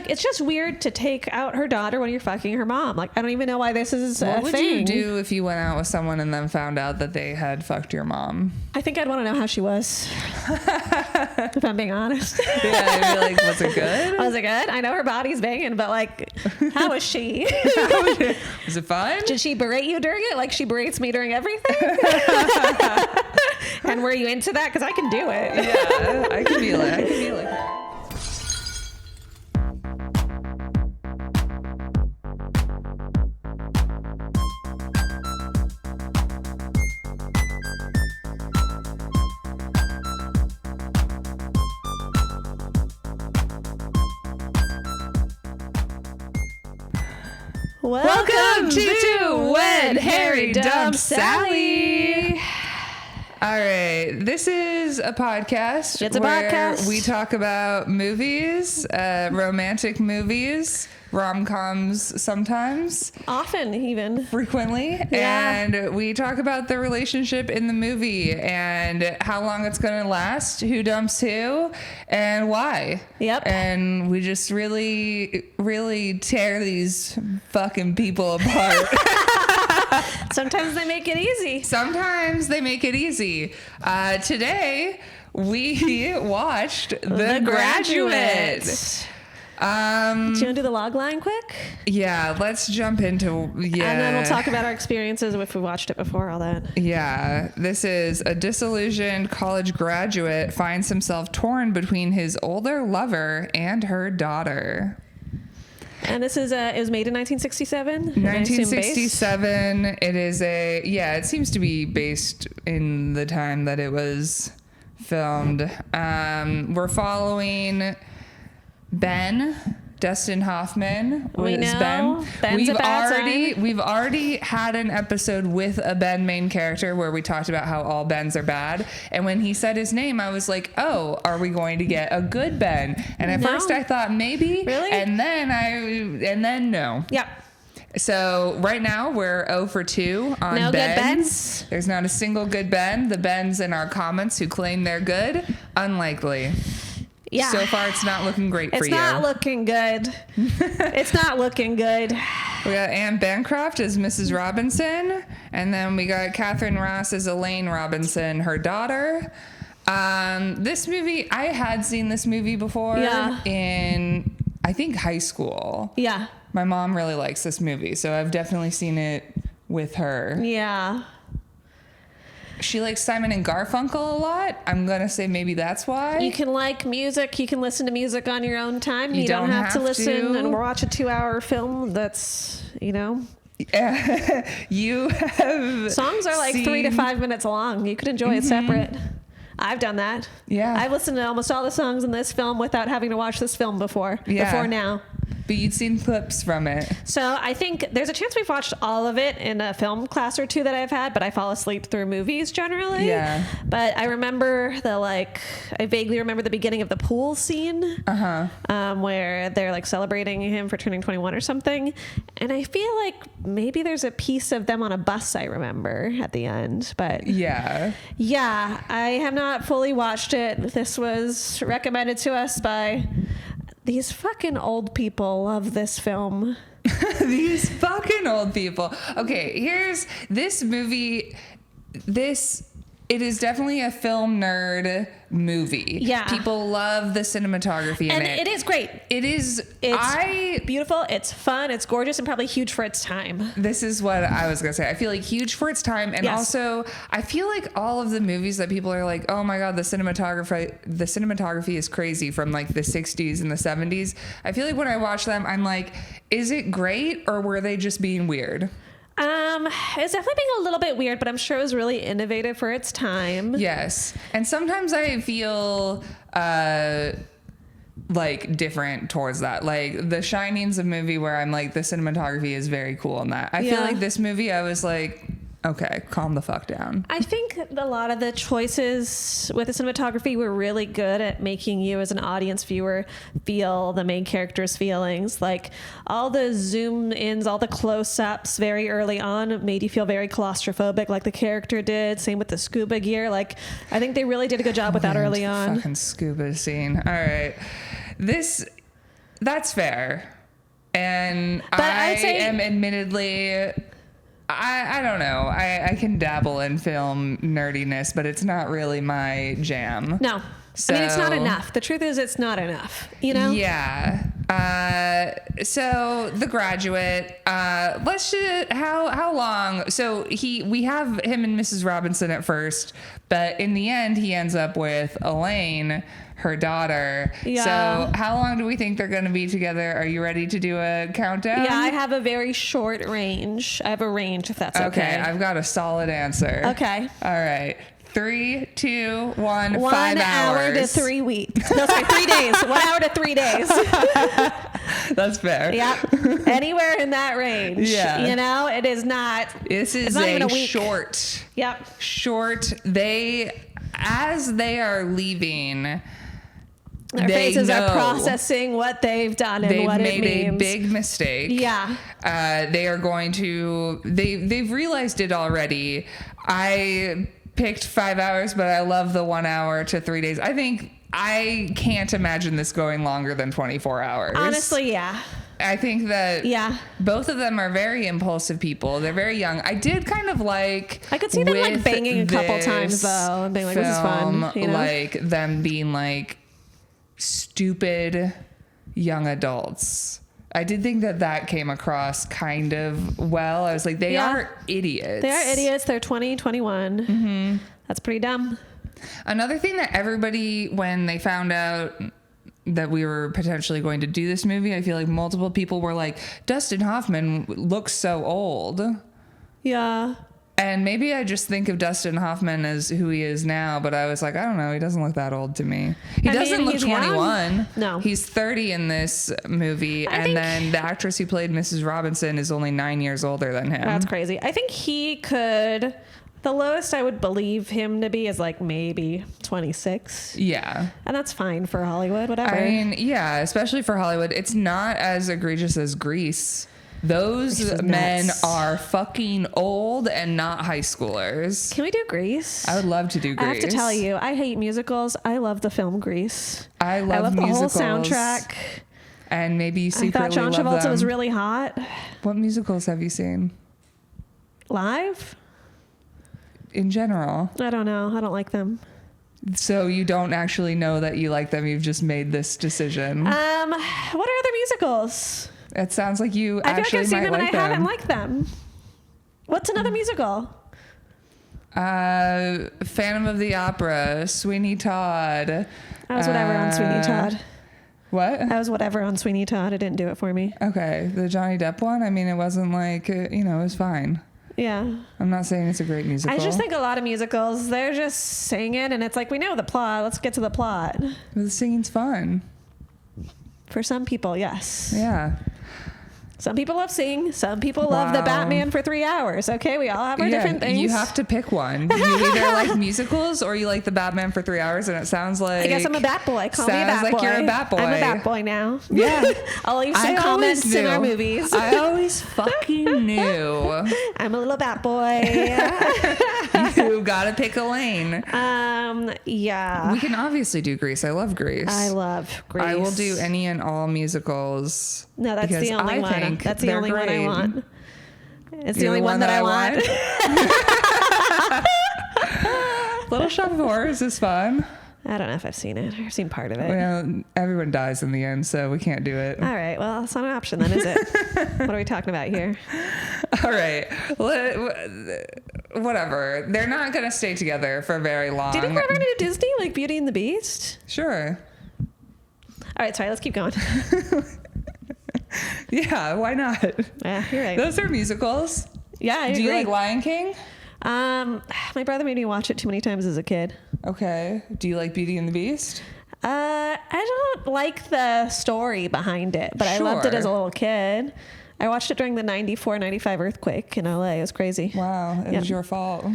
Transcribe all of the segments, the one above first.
like, it's just weird to take out her daughter when you're fucking her mom. Like, I don't even know why this is a thing. What would you do if you went out with someone and then found out that they had fucked your mom? I think I'd want to know how she was. If I'm being honest. Yeah, I'd be like, was it good? Was it good? I know her body's banging, but like, how was she? Was it fun? Did she berate you during it like she berates me during everything? And were you into that? Because I can do it. Yeah, I can feel it. I can feel it. Welcome to When Harry Dumped Sally. All right, this is a podcast. It's a where podcast. We talk about movies, romantic movies, rom-coms sometimes, Often, even. frequently, Yeah. and we talk about the relationship in the movie and how long it's going to last, who dumps who, and why. Yep. And we just really, really tear these fucking people apart. Sometimes they make it easy. Sometimes they make it easy. Today, we watched The Graduate. Do you want to do the log line quick? Yeah, let's jump into, And then we'll talk about our experiences if we watched it before, all that. Yeah, this is a disillusioned college graduate finds himself torn between his older lover and her daughter. And this is, it was made in 1967? 1967. It is it seems to be based in the time that it was filmed. We're following Ben, Dustin Hoffman. We is know. Ben's a bad sign. We've already had an episode with a Ben main character where we talked about how all Bens are bad. And when he said his name, I was like, oh, are we going to get a good Ben? And at first I thought maybe. Really? And then no. Yep. So right now we're 0 for 2 on No Bens. good Bens? There's not a single good Ben. The Bens in our comments who claim they're good, unlikely. Yeah. So far, it's not looking great for you. It's not looking good. It's not looking good. We got Anne Bancroft as Mrs. Robinson, and then we got Catherine Ross as Elaine Robinson, her daughter. This movie, I had seen this movie before in, I think, high school. Yeah. My mom really likes this movie, so I've definitely seen it with her. Yeah. She likes Simon and Garfunkel a lot. I'm going to say maybe that's why. You can like music. You can listen to music on your own time. You don't have to listen and watch a 2-hour film that's, Yeah. You have Songs are like 3 to 5 minutes long. You could enjoy it separate. I've done that. Yeah. I've listened to almost all the songs in this film without having to watch this film before now. But you'd seen clips from it. So I think there's a chance we've watched all of it in a film class or two that I've had, but I fall asleep through movies generally. Yeah. But I remember I vaguely remember the beginning of the pool scene. Where they're like celebrating him for turning 21 or something. And I feel like maybe there's a piece of them on a bus I remember at the end. But yeah, I have not fully watched it. This was recommended to us by... These fucking old people love this film. These fucking old people. Okay, here's this movie. It is definitely a film nerd movie. Yeah. People love the cinematography in it. And it is great. It's beautiful. It's fun. It's gorgeous and probably huge for its time. This is what I was going to say. I feel like huge for its time. And also, I feel like all of the movies that people are like, oh my God, the cinematography is crazy from like the 60s and the 70s. I feel like when I watch them, I'm like, is it great or were they just being weird? It's definitely being a little bit weird, but I'm sure it was really innovative for its time. Yes. And sometimes I feel like different towards that. Like The Shining's a movie where I'm like, the cinematography is very cool in that. I feel like this movie, I was like, okay, calm the fuck down. I think a lot of the choices with the cinematography were really good at making you as an audience viewer feel the main character's feelings. Like all the zoom ins, all the close-ups very early on made you feel very claustrophobic like the character did. Same with the scuba gear. Like I think they really did a good job with that early on. Fucking scuba scene. All right. This That's fair. And But I'd say, am admittedly, I don't know. I can dabble in film nerdiness, but it's not really my jam. no. So, I mean, it's not enough. The truth is, it's not enough, you know? Yeah. So The Graduate, let's just, how long? So we have him and Mrs. Robinson at first, but in the end, he ends up with Elaine, her daughter. Yeah. So how long do we think they're going to be together? Are you ready to do a countdown? Yeah, I have a very short range. I have a range, if that's okay. Okay, I've got a solid answer. Okay. All right. 3, 2, 1, 1 5 hour hours. to 3 weeks. No, sorry, 3 days. 1 hour to 3 days. That's fair. Yeah. Anywhere in that range. Yeah. You know, it is not. This is not even a a week. short. Yep. Short. As they are leaving, Their faces are processing what they've done and what it means. They've made a big mistake. Yeah. They are going to. They've realized it already. I picked 5 hours, but I love the 1 hour to 3 days. I can't imagine this going longer than 24 hours. Honestly, yeah. I think that both of them are very impulsive people. They're very young. I did kind of like. I could see them like banging a couple times though, and being like, "This is fun." You know? Like them being like stupid young adults. I did think that came across kind of well. I was like, they are idiots. They are idiots. They're 20, 21. Mm-hmm. That's pretty dumb. Another thing that everybody, when they found out that we were potentially going to do this movie, I feel like multiple people were like, Dustin Hoffman looks so old. Yeah. And maybe I just think of Dustin Hoffman as who he is now, but I was like, I don't know. He doesn't look that old to me. He doesn't look 21. Young. No. He's 30 in this movie. And then the actress who played Mrs. Robinson is only 9 years older than him. That's crazy. I think he could... The lowest I would believe him to be is like maybe 26. Yeah. And that's fine for Hollywood, whatever. I mean, yeah, especially for Hollywood. It's not as egregious as Grease. Those men are fucking old and not high schoolers. Can we do Grease? I would love to do Grease. I have to tell you, I hate musicals. I love the film Grease. I love musicals. The whole soundtrack. And maybe you secretly I thought John Travolta was really hot. What musicals have you seen? Live? In general. I don't know. I don't like them. So you don't actually know that you like them. You've just made this decision. What are other musicals? It sounds like you I feel actually like I've seen might them like and I haven't liked them. What's another musical? Phantom of the Opera, Sweeney Todd. I was whatever on Sweeney Todd. What? I was whatever on Sweeney Todd. It didn't do it for me. Okay. The Johnny Depp one? I mean, it wasn't like, it was fine. Yeah. I'm not saying it's a great musical. I just think a lot of musicals, they're just singing and it's like, we know the plot. Let's get to the plot. The singing's fun. For some people, yes. Yeah. Some people love singing. Some people love the Batman for 3 hours. Okay, we all have our different things. You have to pick one. You either like musicals or you like the Batman for 3 hours, and it sounds like... I guess I'm a Bat Boy. Call me a Bat Boy. Sounds like you're a Bat Boy. I'm a Bat Boy now. Yeah. I'll leave some comments in our movies. I always fucking knew. I'm a little Bat Boy. You gotta pick a lane. Yeah. We can obviously do Grease. I love Grease. I love Grease. I will do any and all musicals. No, that's the only one. That's the only one I want. It's the only one that I want. Little Shop of Horrors is fun. I don't know if I've seen it. I've seen part of it. Well, everyone dies in the end, so we can't do it. All right. Well, it's not an option then, is it? What are we talking about here? All right. Whatever. They're not going to stay together for very long. Do you think we're ever going to do Disney, like Beauty and the Beast? Sure. All right. Sorry. Let's keep going. Yeah. Why not? Yeah, you're right. Those are musicals. Yeah, I agree. Do you like Lion King? My brother made me watch it too many times as a kid. Okay. Do you like Beauty and the Beast? I don't like the story behind it, but I loved it as a little kid. I watched it during the 94, 95 earthquake in LA. It was crazy. Wow. It was your fault.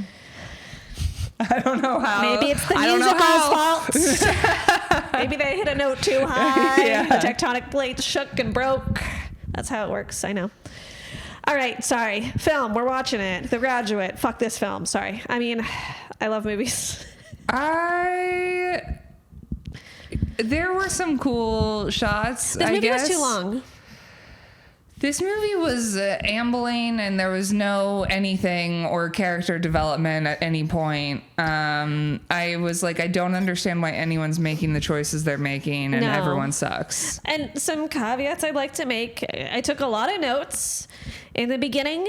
I don't know how. Maybe it's the musical's fault. Maybe they hit a note too high. Yeah. The tectonic plates shook and broke. That's how it works. I know. All right. Sorry. Film. We're watching it. The Graduate. Fuck this film. Sorry. I mean, I love movies. There were some cool shots. This movie was too long. This movie was ambling, and there was no anything or character development at any point. I was like, I don't understand why anyone's making the choices they're making, and everyone sucks. And some caveats I'd like to make. I took a lot of notes. In the beginning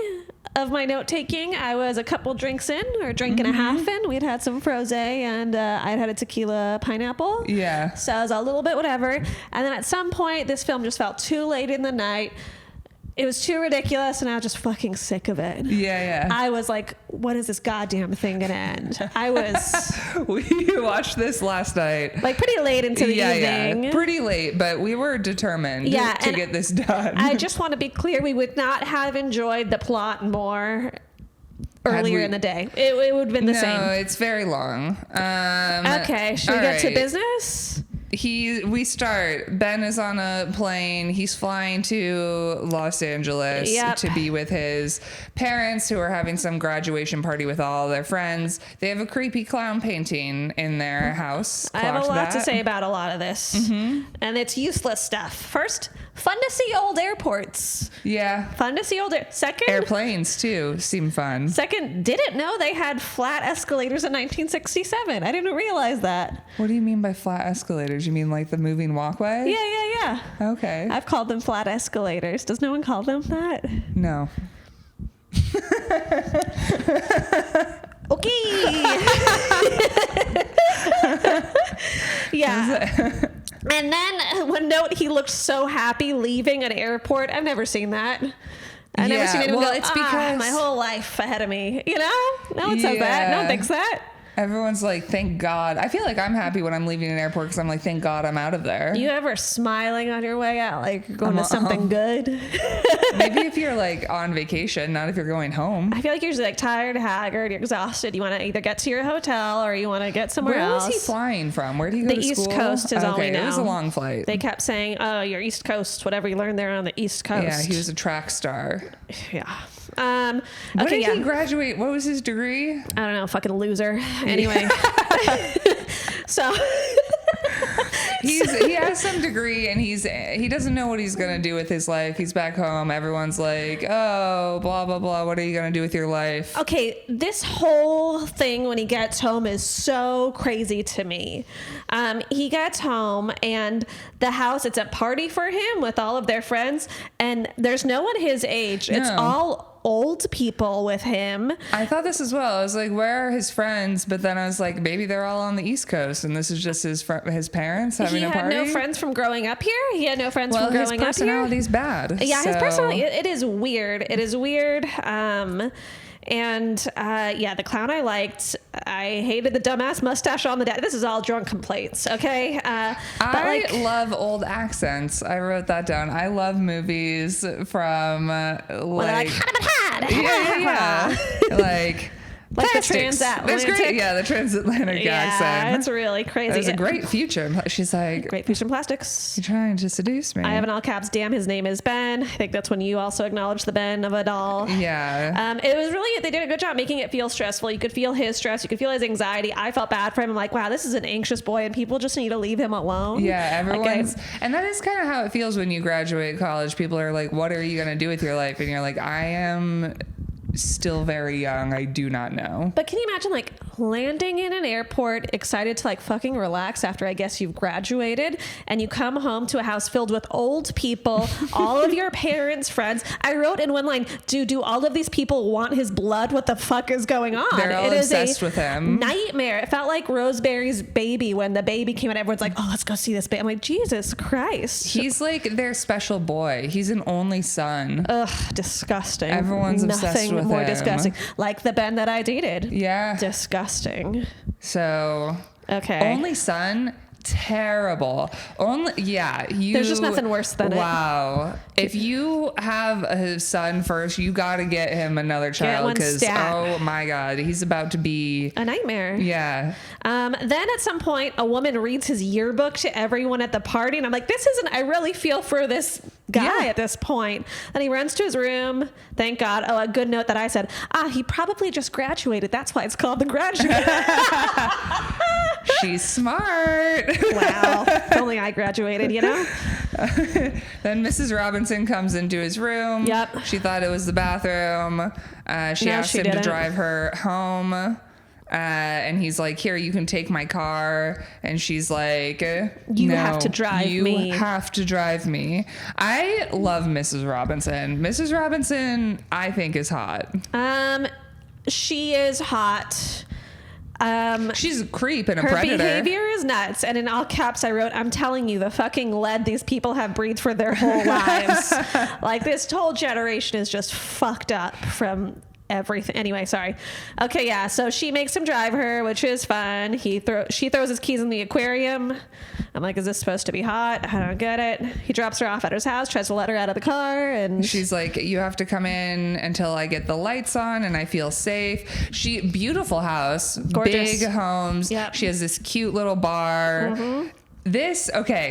of my note taking, I was a couple drinks in, or a drink and a half in. We'd had some frosé, and I'd had a tequila pineapple. Yeah. So I was a little bit whatever. And then at some point, this film just felt too late in the night. It was too ridiculous, and I was just fucking sick of it. Yeah. I was like, when is this goddamn thing gonna end? I was... We watched this last night. Like, pretty late into the evening. Yeah, pretty late, but we were determined to get this done. I just want to be clear, we would not have enjoyed the plot more earlier in the day. It would have been the same. No, it's very long. Okay, should we get to business? We start. Ben is on a plane. He's flying to Los Angeles to be with his parents, who are having some graduation party with all their friends. They have a creepy clown painting in their house. I have a lot to say about a lot of this. And it's useless stuff. First, fun to see old airports. Yeah. Fun to see old Second, airplanes too seem fun. Second, didn't know they had flat escalators in 1967. I didn't realize that. What do you mean by flat escalators? You mean like the moving walkway? Yeah. Okay. I've called them flat escalators. Does no one call them that? No. Okay. Yeah. And then one note, he looked so happy leaving an airport. I've never seen that. I've never seen anyone go, it's because my whole life ahead of me. You know? No one says that. No one thinks that. Everyone's like, thank God. I feel like I'm happy when I'm leaving an airport because I'm like, thank God I'm out of there. You ever smiling on your way out, like going to something good? Maybe if you're like on vacation, not if you're going home. I feel like you're just like tired, haggard, you're exhausted. You want to either get to your hotel or you want to get somewhere else. Where was he flying from? Where did he go to school? The East Coast is all we know. It was a long flight. They kept saying, oh, you're East Coast, whatever you learned there on the East Coast. Yeah, he was a track star. Yeah. When did he graduate? What was his degree? I don't know, fucking loser. Anyway. So he has some degree, and he doesn't know what he's gonna do with his life. He's back home. Everyone's like, oh, blah blah blah. What are you gonna do with your life? Okay, this whole thing when he gets home is so crazy to me. He gets home, and the house, it's a party for him with all of their friends, and there's no one his age. It's all old people with him. I thought this as well. I was like, where are his friends? But then I was like, maybe they're all on the East Coast, and this is just his parents having a party. He had no friends from growing up here. He had no friends from growing up here. His personality's bad. Yeah, his personality, it is weird. It is weird. The clown I liked. I hated the dumbass mustache on the dad. This is all drunk complaints, okay? I love old accents. I wrote that down. I love movies from like like the transatlantic. There's great, the transatlantic accent. It's really crazy. There's a great future. She's like, great future in plastics. You're trying to seduce me. I have in all caps, damn, his name is Ben. I think that's when you also acknowledge the Ben of a doll. Yeah. It was really, they did a good job making it feel stressful. You could feel his stress. You could feel his anxiety. I felt bad for him. I'm like, wow, this is an anxious boy, and people just need to leave him alone. Yeah, and that is kind of how it feels when you graduate college. People are like, what are you going to do with your life? And you're like, I am still very young. I do not know. But can you imagine like landing in an airport, excited to like fucking relax after I guess you've graduated, and you come home to a house filled with old people, all of your parents' friends. I wrote in one line, do all of these people want his blood? What the fuck is going on? They're all obsessed with him. Nightmare. It felt like Roseberry's Baby when the baby came out. Everyone's like, oh, let's go see this baby. I'm like, Jesus Christ. He's like their special boy. He's an only son. Ugh, disgusting. Everyone's obsessed with more him. Disgusting. Like the Ben that I dated. Yeah. Disgusting. So, okay. Only son, terrible. There's just nothing worse than it. Wow. If you have a son first, you got to get him another child, because oh my God, he's about to be a nightmare. Yeah. Then at some point, a woman reads his yearbook to everyone at the party, and I'm like, I really feel for this guy at this point. Then he runs to his room. Thank God. Oh, a good note that I said, he probably just graduated. That's why it's called The Graduate. She's smart. Wow. If only I graduated, you know? Then Mrs. Robinson comes into his room. Yep. She thought it was the bathroom. She asked him to drive her home. And he's like, here, you can take my car. And she's like, you have to drive me. You have to drive me. I love Mrs. Robinson. Mrs. Robinson, I think, is hot. She is hot. She's a creep and a her predator. Her behavior is nuts. And in all caps, I wrote, I'm telling you, the fucking lead these people have breathed for their whole lives. Like, this whole generation is just fucked up from everything. Anyway, sorry. Okay, yeah. So she makes him drive her, which is fun. She throws his keys in the aquarium. I'm like, is this supposed to be hot? I don't get it. He drops her off at his house, tries to let her out of the car, and she's like, you have to come in until I get the lights on and I feel safe. Beautiful house, gorgeous. Big homes. Yep. She has this cute little bar. Mm-hmm.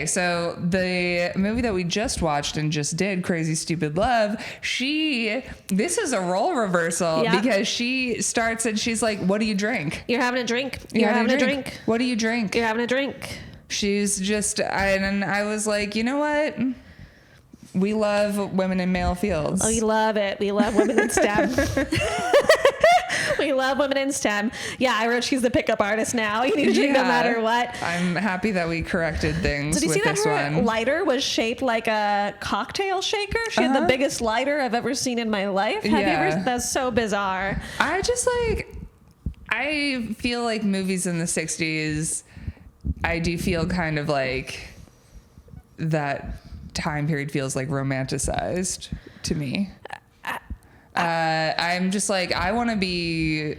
So the movie that we just watched and just did, Crazy Stupid Love, this is a role reversal. Yep. Because she starts and she's like, what do you drink? You're having a drink. You're having a drink. What do you drink? You're having a drink. She's just, and I was like, you know what? We love women in male fields. Oh, we love it. We love women in STEM. We love women in STEM. Yeah, I wrote she's the pickup artist now. You need to drink no matter what. I'm happy that we corrected things with this one. Did you see that her lighter was shaped like a cocktail shaker? She had the biggest lighter I've ever seen in my life. Have you ever? That's so bizarre. I feel like movies in the 60s, I do feel kind of like that time period feels like romanticized to me. I'm just like, I want to be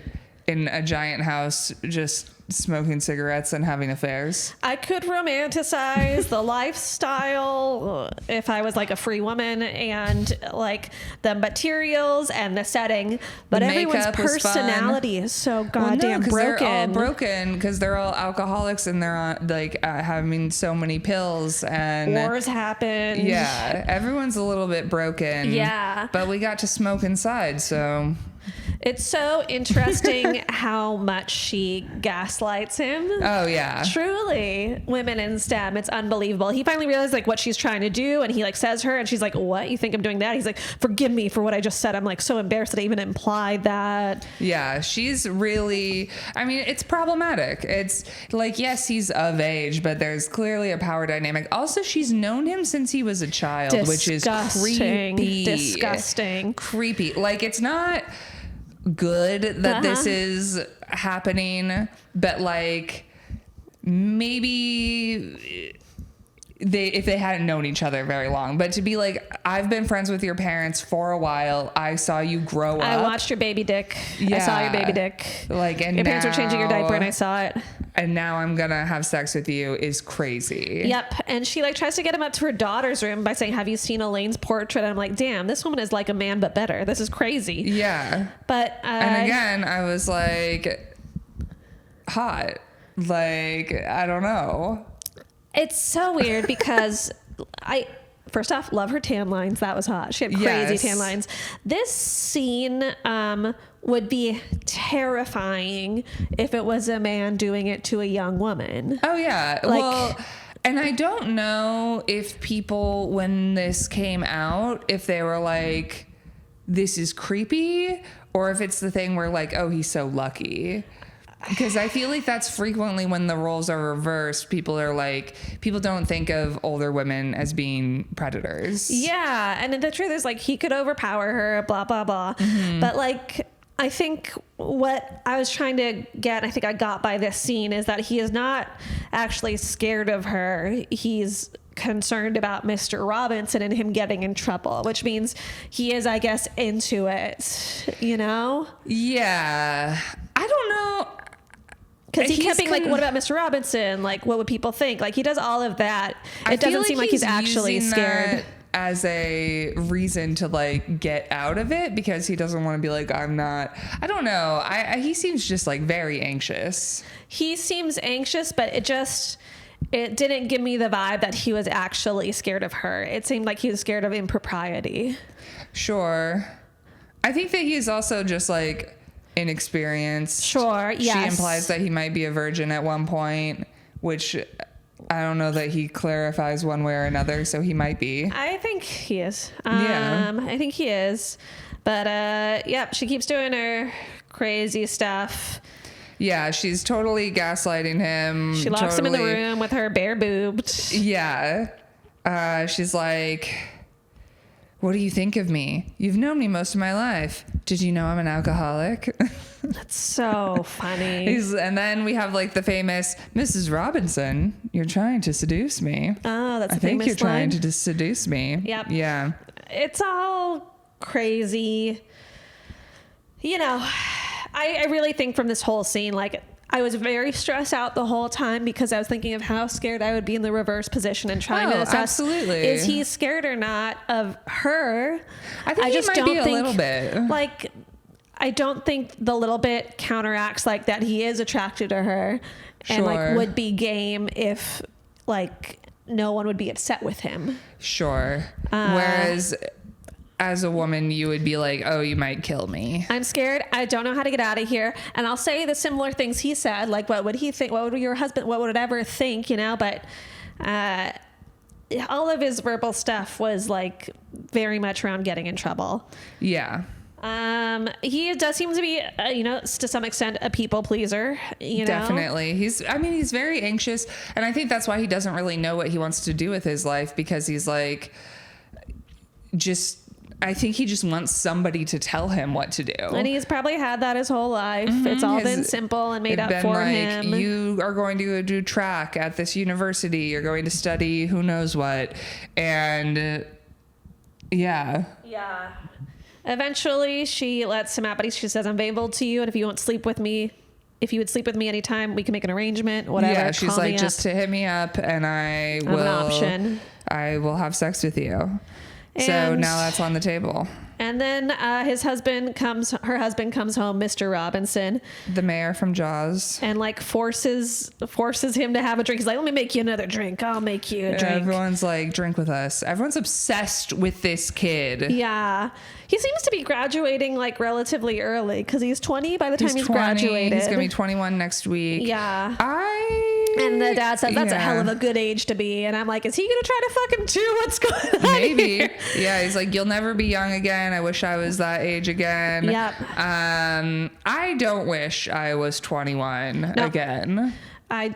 in a giant house just smoking cigarettes and having affairs. I could romanticize the lifestyle if I was like a free woman and like the materials and the setting, but everyone's personality is so goddamn broken. They're all broken because they're all alcoholics and they're on, like having so many pills and wars happen. Yeah, everyone's a little bit broken. Yeah, but we got to smoke inside, so. It's so interesting how much she gaslights him. Oh, yeah. Truly. Women in STEM. It's unbelievable. He finally realized like what she's trying to do and he like says her and she's like, what? You think I'm doing that? He's like, forgive me for what I just said. I'm like so embarrassed that I even implied that. Yeah, she's really, I mean, it's problematic. It's like, yes, he's of age, but there's clearly a power dynamic. Also, she's known him since he was a child, which is creepy. Disgusting. Creepy. Like, it's not good that this is happening, but like maybe if they hadn't known each other very long, but to be like, I've been friends with your parents for a while. I saw you grow up. I watched your baby dick. Yeah. I saw your baby dick. Like, and your parents were changing your diaper and I saw it. And now I'm gonna have sex with you is crazy. Yep. And she like tries to get him up to her daughter's room by saying, have you seen Elaine's portrait? And I'm like, damn, this woman is like a man, but better. This is crazy. Yeah. But, and again, I was like, hot. Like, I don't know. It's so weird because first off, love her tan lines. That was hot. She had crazy tan lines. This scene would be terrifying if it was a man doing it to a young woman. Oh, yeah. Like, well, and I don't know if people, when this came out, if they were like, this is creepy, or if it's the thing where like, oh, he's so lucky. Because I feel like that's frequently when the roles are reversed. People don't think of older women as being predators. Yeah. And the truth is like he could overpower her, blah, blah, blah. Mm-hmm. But like, I think what I was trying to get, I think I got by this scene, is that he is not actually scared of her. He's concerned about Mr. Robinson and him getting in trouble, which means he is, I guess, into it, you know? Yeah. I don't know. Because he kept being like, what about Mr. Robinson? Like, what would people think? Like, he does all of that. It doesn't seem like he's actually scared. As a reason to like get out of it, because he doesn't want to be like, I'm not, I don't know. He seems just like very anxious. He seems anxious, but it didn't give me the vibe that he was actually scared of her. It seemed like he was scared of impropriety. Sure. I think that he's also just like inexperienced. Sure, yes. She implies that he might be a virgin at one point, which I don't know that he clarifies one way or another, so he might be. I think he is. Yeah. I think he is. But, yep, she keeps doing her crazy stuff. Yeah, she's totally gaslighting him. She locks him in the room with her bare boobed. Yeah. She's like, what do you think of me? You've known me most of my life. Did you know I'm an alcoholic? That's so funny. And then we have like the famous Mrs. Robinson, you're trying to seduce me. Oh, that's I a think famous you're trying line. to seduce me. Yep. Yeah. It's all crazy. You know, I really think from this whole scene, like, I was very stressed out the whole time because I was thinking of how scared I would be in the reverse position and trying to assess, absolutely. is he scared or not of her? I think he might be a little bit. Like, I don't think the little bit counteracts like that he is attracted to her and like Sure. would be game if like no one would be upset with him. Sure. Whereas as a woman, you would be like, oh, you might kill me. I'm scared. I don't know how to get out of here. And I'll say the similar things he said, like, what would he think? What would your husband, what would it ever think, you know? But all of his verbal stuff was like very much around getting in trouble. Yeah. He does seem to be, you know, to some extent a people pleaser, you know? Definitely. He's very anxious. And I think that's why he doesn't really know what he wants to do with his life, because he's like, I think he just wants somebody to tell him what to do. And he's probably had that his whole life. Mm-hmm. It's all been simple and made up for him. You are going to go do track at this university. You're going to study who knows what. And yeah. Yeah. Eventually, she lets him out, but she says, I'm available to you. And if you would sleep with me anytime, we can make an arrangement, whatever. Yeah, she's like, just to hit me up and I will have sex with you. So now that's on the table. And then her husband comes home, Mr. Robinson, the mayor from Jaws, and like forces him to have a drink. He's like, let me make you another drink. I'll make you a drink. Everyone's like, drink with us. Everyone's obsessed with this kid. Yeah. He seems to be graduating like relatively early because he's 20 by the time he's graduated. He's going to be 21 next week. Yeah. And the dad says, that's a hell of a good age to be. And I'm like, is he going to try to fuck him too? What's going on? Maybe. Here? Yeah. He's like, you'll never be young again. I wish I was that age again. Yep. I don't wish I was 21 again. I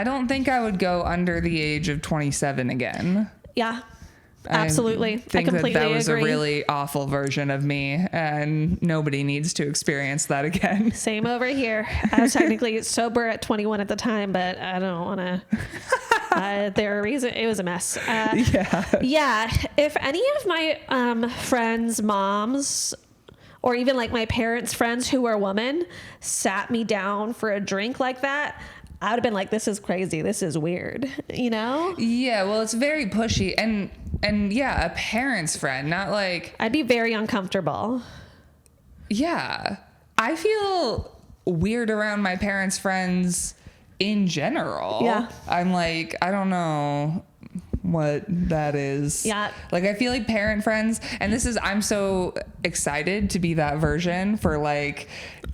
don't think I would go under the age of 27 again. Yeah. Absolutely. I completely that was agree. A really awful version of me, and nobody needs to experience that again. Same over here. I was technically sober at 21 at the time, but I don't want to. There are reasons. It was a mess. Yeah. If any of my friends' moms, or even like my parents' friends who were women, sat me down for a drink like that, I would have been like, this is crazy. This is weird. You know? Yeah. Well, it's very pushy. And yeah, a parent's friend, not like... I'd be very uncomfortable. Yeah. I feel weird around my parents' friends in general. Yeah. I'm like, I don't know what that is. Yeah. Like, I feel like parent friends, and I'm so excited to be that version for like...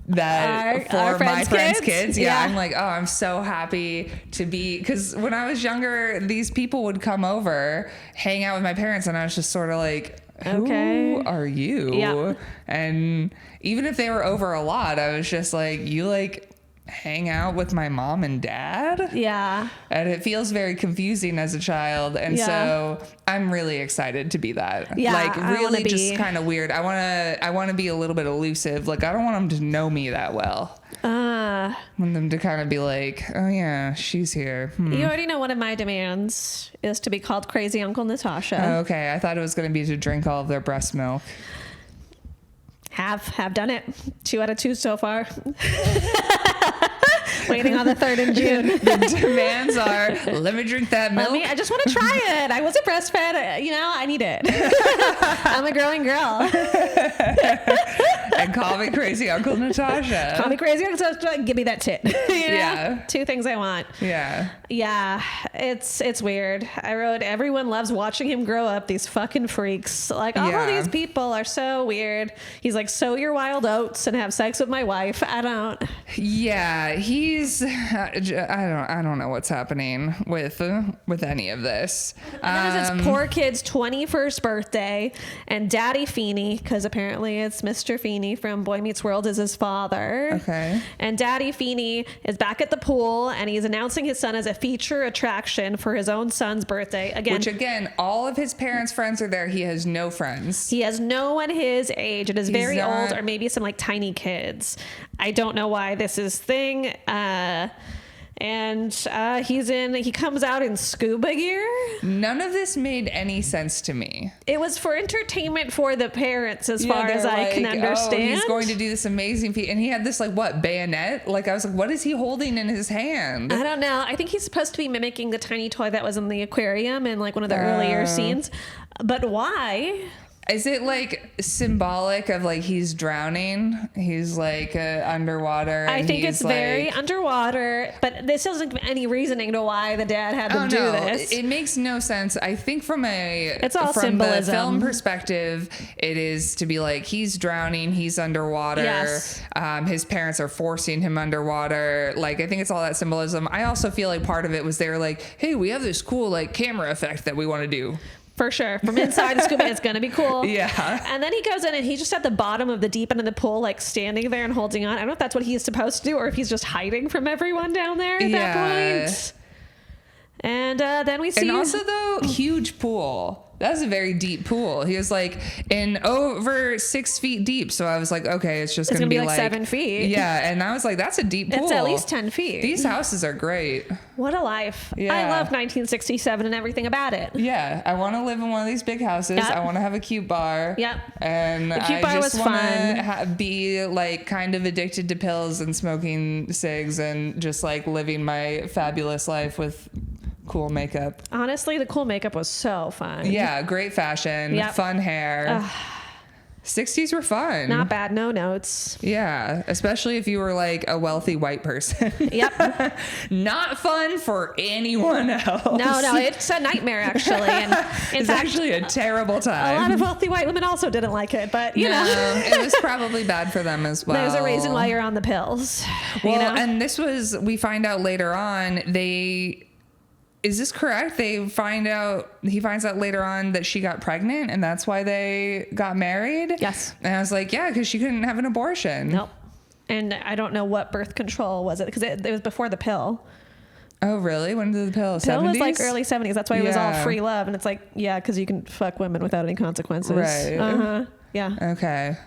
that our for my friends' kids. Yeah. I'm like, oh, I'm so happy to be, because when I was younger, these people would come over, hang out with my parents, and I was just sort of like, who are you? Yeah. And even if they were over a lot, I was just like, you like hang out with my mom and dad? Yeah. And it feels very confusing as a child. And so I'm really excited to be that. Yeah, like really just kind of weird. I want to be a little bit elusive. Like, I don't want them to know me that well. I want them to kind of be like, oh yeah, she's here. You already know one of my demands is to be called Crazy Uncle Natasha. Oh, okay. I thought it was going to be to drink all of their breast milk. Have done it. 2 out of 2 so far. Waiting on the 3rd in June. The demands are, let me drink that milk. I just want to try it. I wasn't breastfed. You know, I need it. I'm a growing girl. and call me crazy Uncle Natasha. Call me crazy Uncle Natasha. Give me that tit. Yeah. 2 things I want. Yeah. Yeah. It's weird. I wrote, everyone loves watching him grow up. These fucking freaks. Like, all of these people are so weird. He's like, sow your wild oats and have sex with my wife. I don't. Yeah. I don't know what's happening with any of this. And then it's his poor kid's 21st birthday, and Daddy Feeney, because apparently it's Mr. Feeney from Boy Meets World, is his father. Okay. And Daddy Feeney is back at the pool, and he's announcing his son as a feature attraction for his own son's birthday. Which again, all of his parents' friends are there. He has no friends. He has no one his age. It is very old, or maybe some like tiny kids. I don't know why this is thing. And he comes out in scuba gear. None of this made any sense to me. It was for entertainment for the parents, as far as I can understand. Oh, he's going to do this amazing feat. And he had this bayonet? Like, I was like, what is he holding in his hand? I don't know. I think he's supposed to be mimicking the tiny toy that was in the aquarium in like one of the earlier scenes. But why? Is it like symbolic of like he's drowning? He's like underwater. I think it's very underwater, but this doesn't give any reasoning to why the dad had to do this. It makes no sense. I think from symbolism. The film perspective, it is to be like he's drowning, he's underwater. Yes. His parents are forcing him underwater. Like, I think it's all that symbolism. I also feel like part of it was they're like, hey, we have this cool like camera effect that we want to do. For sure. From inside the scuba, it's going to be cool. Yeah. And then he goes in and he's just at the bottom of the deep end of the pool, like standing there and holding on. I don't know if that's what he's supposed to do or if he's just hiding from everyone down there at that point. And then we see... And also, though, huge pool. That was a very deep pool. He was like in over 6 feet deep. So I was like, okay, it's going to be like 7 feet. Yeah. And I was like, that's a deep pool. It's at least 10 feet. These houses are great. What a life. Yeah. I love 1967 and everything about it. Yeah. I want to live in one of these big houses. Yep. I want to have a cute bar. Yep. And the cute bar I just was want fun. to be like kind of addicted to pills and smoking cigs and just like living my fabulous life with cool makeup. Honestly, the cool makeup was so fun. Yeah, great fashion, fun hair. 60s were fun. Not bad, no notes. Yeah, especially if you were like a wealthy white person. Yep. Not fun for anyone else. No, it's a nightmare actually. And it's actually a terrible time. A lot of wealthy white women also didn't like it, but you know. It was probably bad for them as well. There's a reason why you're on the pills. Well, and we find out later on, is this correct? He finds out later on that she got pregnant and that's why they got married? Yes. And I was like, yeah, because she couldn't have an abortion. Nope. And I don't know what birth control was it, because it was before the pill. Oh, really? When did the pill? Pill 70s? was like early 70s. That's why it was all free love. And it's like, yeah, because you can fuck women without any consequences. Right. Uh-huh. Yeah. Okay.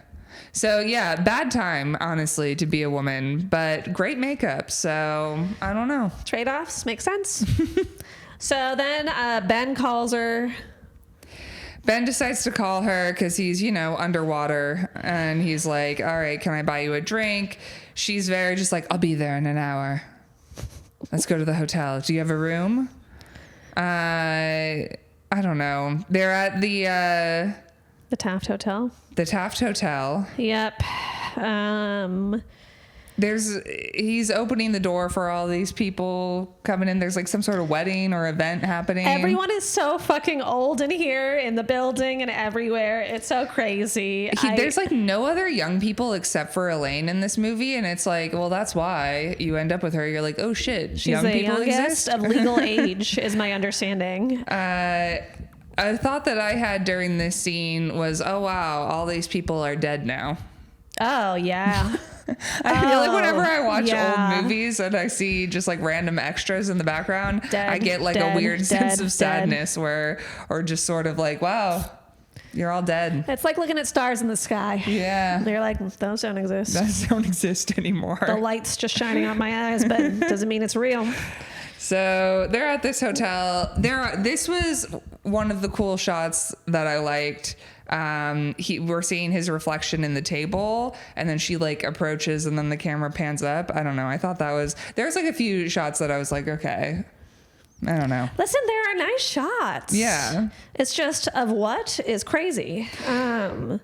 So yeah, bad time, honestly, to be a woman, but great makeup. So I don't know. Trade-offs make sense. So then Ben calls her. Ben decides to call her because he's, underwater. And he's like, all right, can I buy you a drink? She's very just like, I'll be there in an hour. Let's go to the hotel. Do you have a room? I don't know. They're at The Taft Hotel. The Taft Hotel. Yep. He's opening the door for all these people coming in. There's like some sort of wedding or event happening. Everyone is so fucking old in here, in the building and everywhere. It's so crazy. There's like no other young people except for Elaine in this movie. And it's like, well, that's why you end up with her. You're like, oh shit, she's young the people youngest exist? of legal age is my understanding. A thought that I had during this scene was, oh wow, all these people are dead now. Oh yeah. I feel like whenever I watch old movies and I see just like random extras in the background, I get like a weird sense of sadness or just sort of like, wow, you're all dead. It's like looking at stars in the sky. Yeah. They're like, those don't exist. Those don't exist anymore. The light's just shining on my eyes, but doesn't mean it's real. So they're at this hotel. This was one of the cool shots that I liked. We're seeing his reflection in the table, and then she like approaches, and then the camera pans up. I don't know. I thought there's like a few shots that I was like, okay, I don't know. Listen, there are nice shots. Yeah. It's just of what is crazy.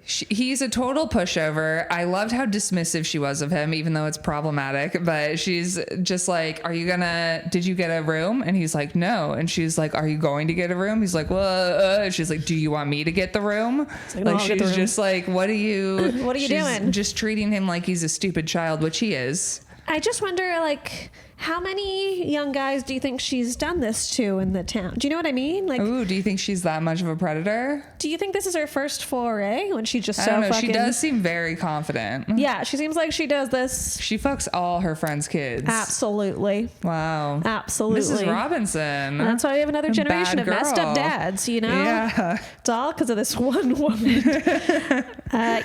He's a total pushover. I loved how dismissive she was of him, even though it's problematic. But she's just like, did you get a room? And he's like, no. And she's like, are you going to get a room? He's like, well, she's like, do you want me to get the room? No, she's just like, what are you doing? Just treating him like he's a stupid child, which he is. I just wonder, like, how many young guys do you think she's done this to in the town? Do you know what I mean? Like, ooh, do you think she's that much of a predator? Do you think this is her first foray when she's just so I don't know. fucking... She does seem very confident. Yeah, she seems like she does this. She fucks all her friends' kids. Absolutely. Wow. Absolutely. Mrs. Robinson. And that's why we have another generation of messed up dads, you know? Yeah. It's all because of this one woman.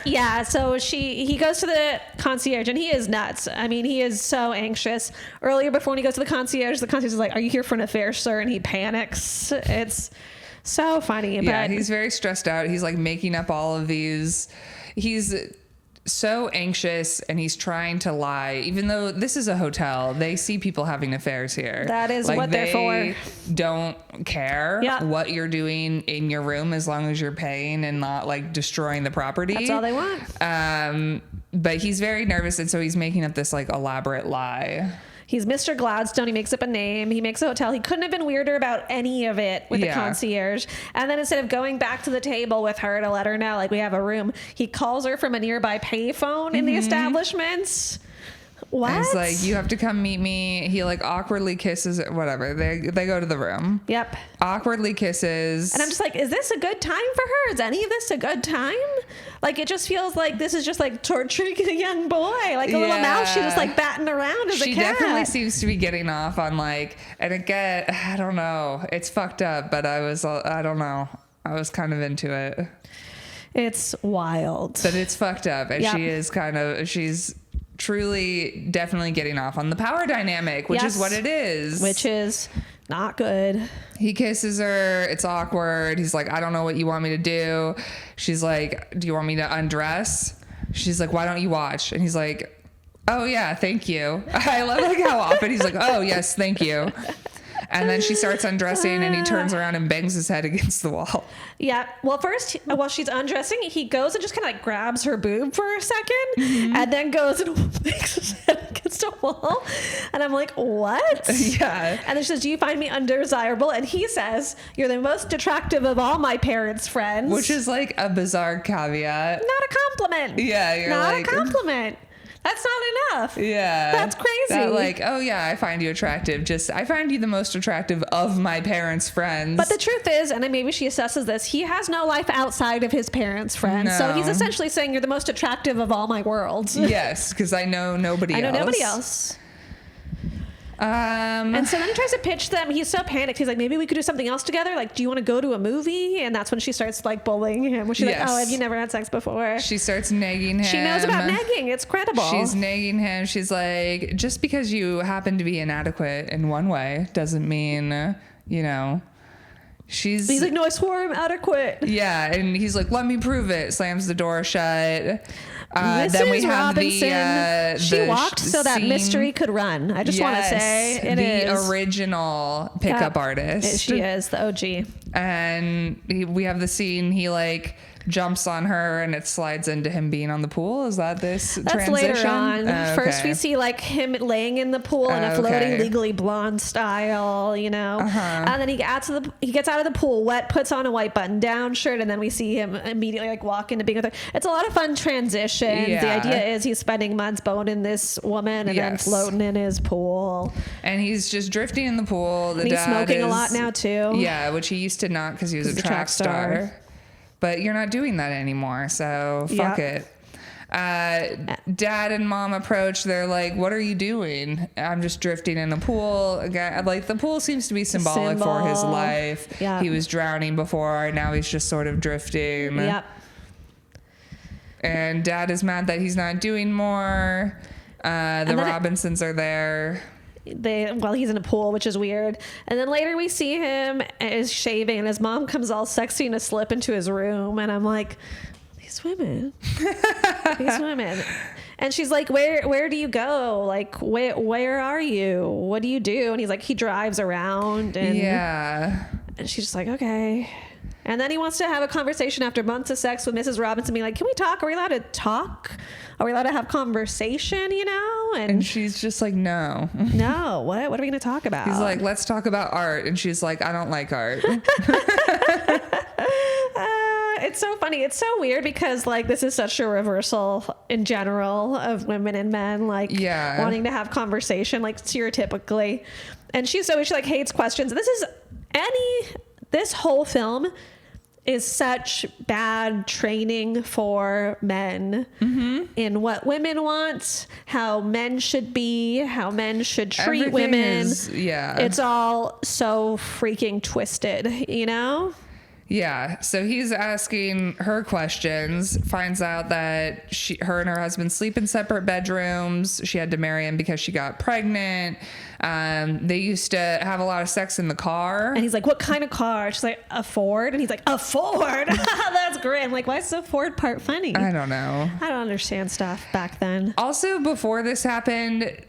Yeah, so he goes to the concierge, and he is nuts. I mean, he is so anxious. Earlier, before when he goes to the concierge is like, are you here for an affair, sir? And he panics. It's so funny. Yeah, he's very stressed out. He's like making up all of these. He's so anxious, and he's trying to lie. Even though this is a hotel, they see people having affairs here. That is like, what they're for. They don't care what you're doing in your room as long as you're paying and not like destroying the property. That's all they want. But he's very nervous, and so he's making up this like elaborate lie. He's Mr. Gladstone. He makes up a name. He makes a hotel. He couldn't have been weirder about any of it with the concierge. And then instead of going back to the table with her to let her know, like, we have a room, he calls her from a nearby payphone in the establishments. What? And it's like, you have to come meet me. He like awkwardly kisses, whatever. They go to the room. Yep. Awkwardly kisses. And I'm just like, is this a good time for her? Is any of this a good time? Like, it just feels like this is just like torturing a young boy. Like a little mouse, she's just like batting around as a cat. She definitely seems to be getting off on like, and again, I don't know. It's fucked up, but I don't know. I was kind of into it. It's wild. But it's fucked up. And she's truly definitely getting off on the power dynamic, which is what it is. Which is not good. He kisses her. It's awkward. He's like, I don't know what you want me to do. She's like, do you want me to undress? She's like, why don't you watch? And he's like, oh yeah, thank you. I love like how often he's like, oh yes, thank you. And then she starts undressing, and he turns around and bangs his head against the wall. Yeah. Well, first, while she's undressing, he goes and just kind of like grabs her boob for a second, and then goes and bangs his head against a wall. And I'm like, what? Yeah. And then she says, do you find me undesirable? And he says, you're the most attractive of all my parents' friends. Which is like a bizarre caveat. Not a compliment. Yeah. You're not like, a compliment. That's not enough. Yeah. That's crazy. That like, oh yeah, I find you attractive. I find you the most attractive of my parents' friends. But the truth is, and then maybe she assesses this, he has no life outside of his parents' friends. No. So he's essentially saying you're the most attractive of all my worlds. Yes, because I know nobody else. I know nobody else. And so then he tries to pitch them. He's so panicked. He's like, maybe we could do something else together. Like, do you want to go to a movie? And that's when she starts like bullying him. Where she's like, oh, have you never had sex before? She starts nagging him. She knows about nagging. It's credible. She's nagging him. She's like, just because you happen to be inadequate in one way doesn't mean, you know. He's like, no, I swore I'm adequate. Yeah, and he's like, let me prove it. Slams the door shut. Then we have Robinson. She walked so that scene. Mystery could run. I just want to say the original pickup artist. She is the OG. And we have the scene. He like jumps on her, and it slides into him being on the pool. Is that this That's transition? later on. First we see like him laying in the pool in a floating Legally Blonde style, you know. And then he gets out of the pool wet, puts on a white button down shirt, and then we see him immediately like walk into being with her. It's a lot of fun transitions. The idea is he's spending months boning this woman and then floating in his pool. And he's just drifting in the pool. He's smoking a lot now too. Yeah, which he used to not because he was a track star. But you're not doing that anymore, so fuck it. Dad and mom approach. They're like, what are you doing? I'm just drifting in a pool. Again, like, the pool seems to be symbolic for his life. Yep. He was drowning before. Now he's just sort of drifting. Yep. And dad is mad that he's not doing more. The Robinsons are there. He's in a pool, which is weird. And then later we see him is shaving, and his mom comes all sexy in a slip into his room, and I'm like, these women. And she's like, where do you go? Like, where are you? What do you do? And he's like, he drives around. And and she's just like, okay. And then he wants to have a conversation after months of sex with Mrs. Robinson, being like, can we talk? Are we allowed to talk? Are we allowed to have conversation, you know? And she's just like, no. No, what are we going to talk about? He's like, let's talk about art. And she's like, I don't like art. It's so funny. It's so weird because like this is such a reversal in general of women and men, like wanting to have conversation, like stereotypically. And she like hates questions. This whole film is such bad training for men in what women want, how men should be, how men should treat women. It's all so freaking twisted, you know? Yeah. So he's asking her questions, finds out that her and her husband sleep in separate bedrooms. She had to marry him because she got pregnant. They used to have a lot of sex in the car. And he's like, what kind of car? She's like, a Ford. And he's like, a Ford? That's great. I'm like, why is the Ford part funny? I don't know. I don't understand stuff back then. Also, before this happened,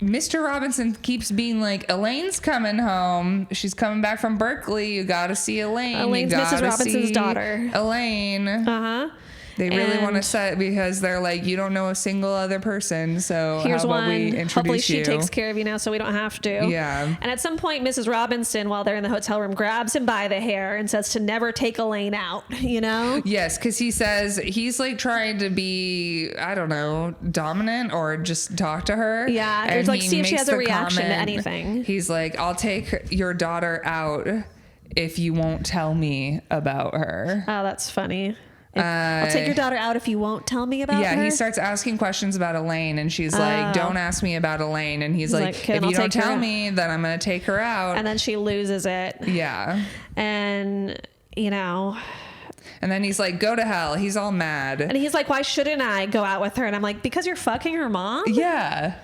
Mr. Robinson keeps being like, Elaine's coming home. She's coming back from Berkeley. You got to see Elaine. Elaine's Mrs. Robinson's daughter. Elaine. They really want to set because they're like, you don't know a single other person. So here's how about one. we introduce Hopefully she you? takes care of you now so we don't have to. Yeah. And at some point, Mrs. Robinson, while they're in the hotel room, grabs him by the hair and says to never take Elaine out, you know? Yes, because he says he's like trying to be, I don't know, dominant or just talk to her. Yeah. And it's like, see if she has a reaction to anything. He's like, I'll take your daughter out if you won't tell me about her. Oh, that's funny. I'll take your daughter out if you won't tell me about her. Yeah, he starts asking questions about Elaine, and she's like, don't ask me about Elaine. And he's like, if you don't tell me, then I'm going to take her out. And then she loses it. Yeah. And, you know... And then he's like, go to hell. He's all mad. And he's like, why shouldn't I go out with her? And I'm like, because you're fucking her mom? Yeah.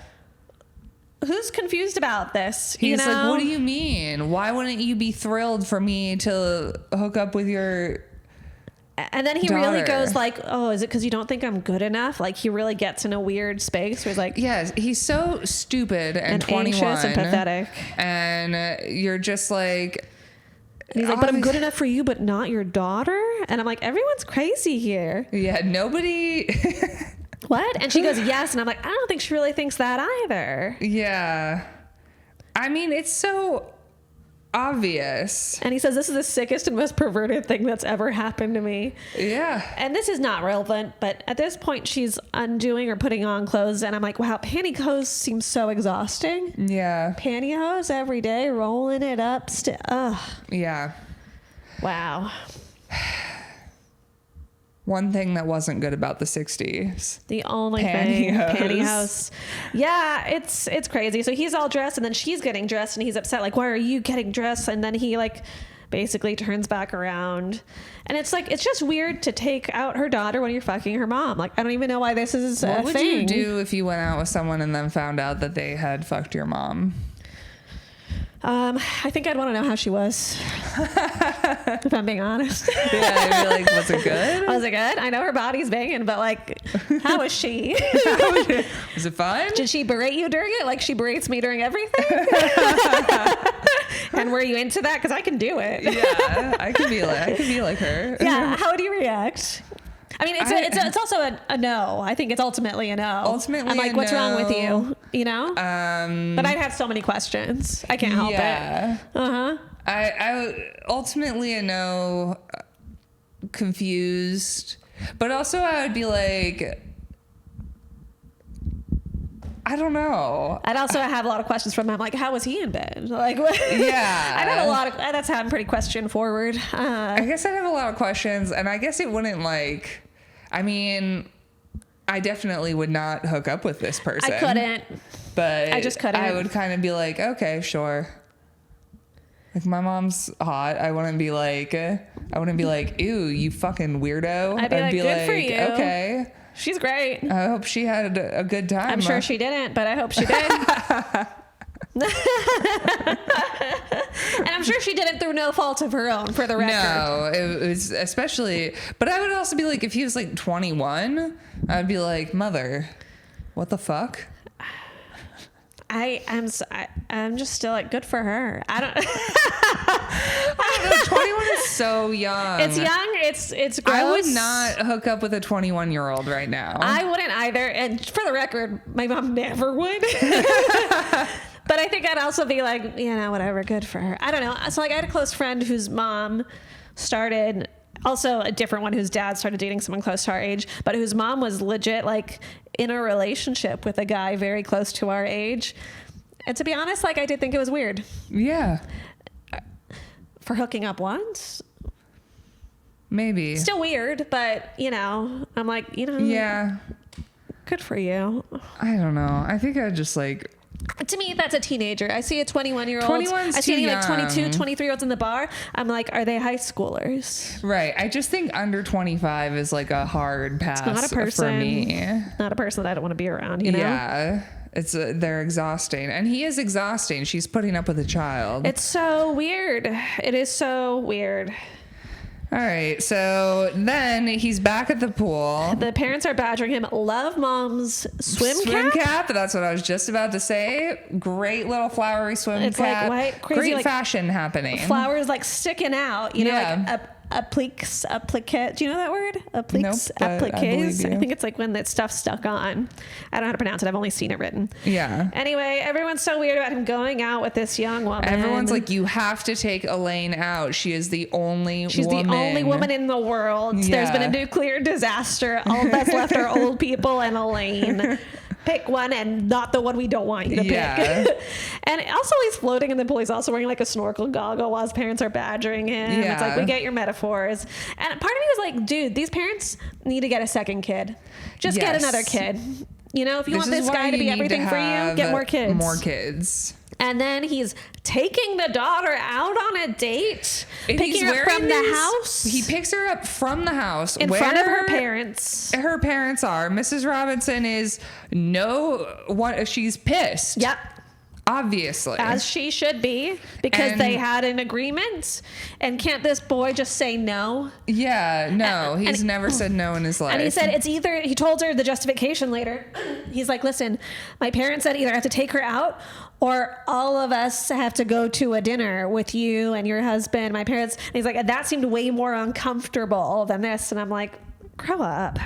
Who's confused about this? He's like, what do you mean? Why wouldn't you be thrilled for me to hook up with your... And then he daughter. really goes like, oh, is it because you don't think I'm good enough? Like he really gets in a weird space where he's like... Yes, he's so stupid and 21. Anxious and pathetic. And you're just like... And he's like, but I'm good enough for you, but not your daughter? And I'm like, everyone's crazy here. Yeah, nobody... What? And she goes, yes. And I'm like, I don't think she really thinks that either. Yeah. I mean, it's so... obvious. And he says, this is the sickest and most perverted thing that's ever happened to me. Yeah. And this is not relevant, but at this point she's undoing or putting on clothes and I'm like, wow, pantyhose seems so exhausting. Yeah. Pantyhose every day, rolling it up. Yeah. Wow. One thing that wasn't good about the 60s. The only thing. Pantyhose. Yeah, it's crazy. So he's all dressed and then she's getting dressed and he's upset. Like, why are you getting dressed? And then he like basically turns back around. And it's like, it's just weird to take out her daughter when you're fucking her mom. Like, I don't even know why this is a thing. What would you do if you went out with someone and then found out that they had fucked your mom? I think I'd want to know how she was, if I'm being honest. Yeah, I'd be like, was it good? Was it good? I know her body's banging, but like, how was she? Was it fun? Did she berate you during it? Like she berates me during everything? And were you into that? Because I can do it. Yeah, I could be like her. Yeah, how would you react? I mean, it's also a no. I think it's ultimately a no. Ultimately, I'm like, what's wrong with you? You know? But I'd have so many questions. I can't help it. I ultimately a no, confused, but also I would be like, I don't know. I'd also have a lot of questions from him. Like, how was he in bed? Like, what? Yeah. I'd have a lot of, that's how I'm pretty question forward. I guess I'd have a lot of questions and I guess it wouldn't like, I mean, I definitely would not hook up with this person. I couldn't. But I just couldn't. I would kind of be like, okay, sure. Like my mom's hot. I wouldn't be like, ew, you fucking weirdo. I'd be like, good for you. Okay. She's great. I hope she had a good time. I'm sure she didn't, but I hope she did. And I'm sure she did it through no fault of her own, for the record. No, it was especially, but I would also be like, if he was like 21, I'd be like, mother, what the fuck? I'm just still like, good for her. I don't know. 21 is so young. It's young. It's gross. I would not hook up with a 21-year-old right now. I wouldn't either. And for the record, my mom never would. But I think I'd also be like, whatever, good for her. I don't know. So like, I had a close friend whose mom started, also a different one whose dad started dating someone close to our age, but whose mom was legit like in a relationship with a guy very close to our age. And to be honest, like, I did think it was weird. Yeah. For hooking up once. Maybe. Still weird, but I'm like, yeah, good for you. I don't know. I think I'd just like, to me, that's a teenager. I see a 21-year-old. 21's I see too like 22, young. 23-year-olds in the bar. I'm like, are they high schoolers? Right. I just think under 25 is like a hard pass Not a person, for me. Not a person that I don't want to be around, Yeah. They're exhausting. And he is exhausting. She's putting up with a child. It's so weird. It is so weird. All right. So then he's back at the pool. The parents are badgering him. Love mom's swim cap. That's what I was just about to say. Great little flowery swim it's cap. Like white, crazy, great like, fashion happening. Flowers like sticking out. Like applique. Do you know that word? Appliques. Nope, appliques. I think it's like when that stuff's stuck on. I don't know how to pronounce it. I've only seen it written. Yeah. Anyway, everyone's so weird about him going out with this young woman. Everyone's like, you have to take Elaine out. She is the only She's the only woman in the world. Yeah. There's been a nuclear disaster. All that's left are old people and Elaine. Pick one and not the one we don't want you to pick. And also he's floating in the pool. He's also wearing like a snorkel goggle while his parents are badgering him. Yeah. It's like, we get your metaphors. And part of me was like, dude, these parents need to get a second kid. Just get another kid. If you want this guy to be everything for you, get more kids. More kids. And then he's taking the daughter out on a date, picking her up from the house. He picks her up from the house in front of her parents. Her parents are. Mrs. Robinson is she's pissed. Yep. Obviously. As she should be, because they had an agreement. And can't this boy just say no? Yeah, no. He's never said no in his life. And he said he told her the justification later. He's like, listen, my parents said either I have to take her out or all of us have to go to a dinner with you and your husband, my parents. And he's like, that seemed way more uncomfortable than this. And I'm like, grow up,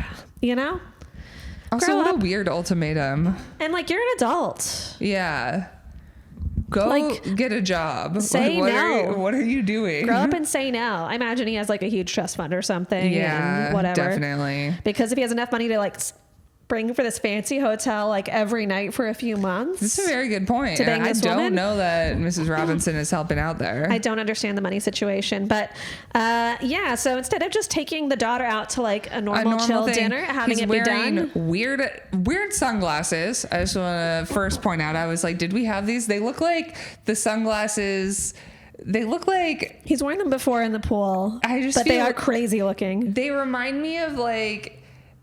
Also, what a weird ultimatum. And like, you're an adult. Yeah. Go get a job. Say no. What are you doing? Grow up and say no. I imagine he has like a huge trust fund or something. Yeah, and whatever. Definitely. Because if he has enough money to like bring for this fancy hotel like every night for a few months. That's a very good point. I don't know that Mrs. Robinson is helping out there. I don't understand the money situation, but so instead of just taking the daughter out to like a normal chill dinner, having it be done. Weird sunglasses. I just want to first point out, I was like, did we have these? They look like the sunglasses. They look like he's wearing them before in the pool. But they are crazy looking. They remind me of like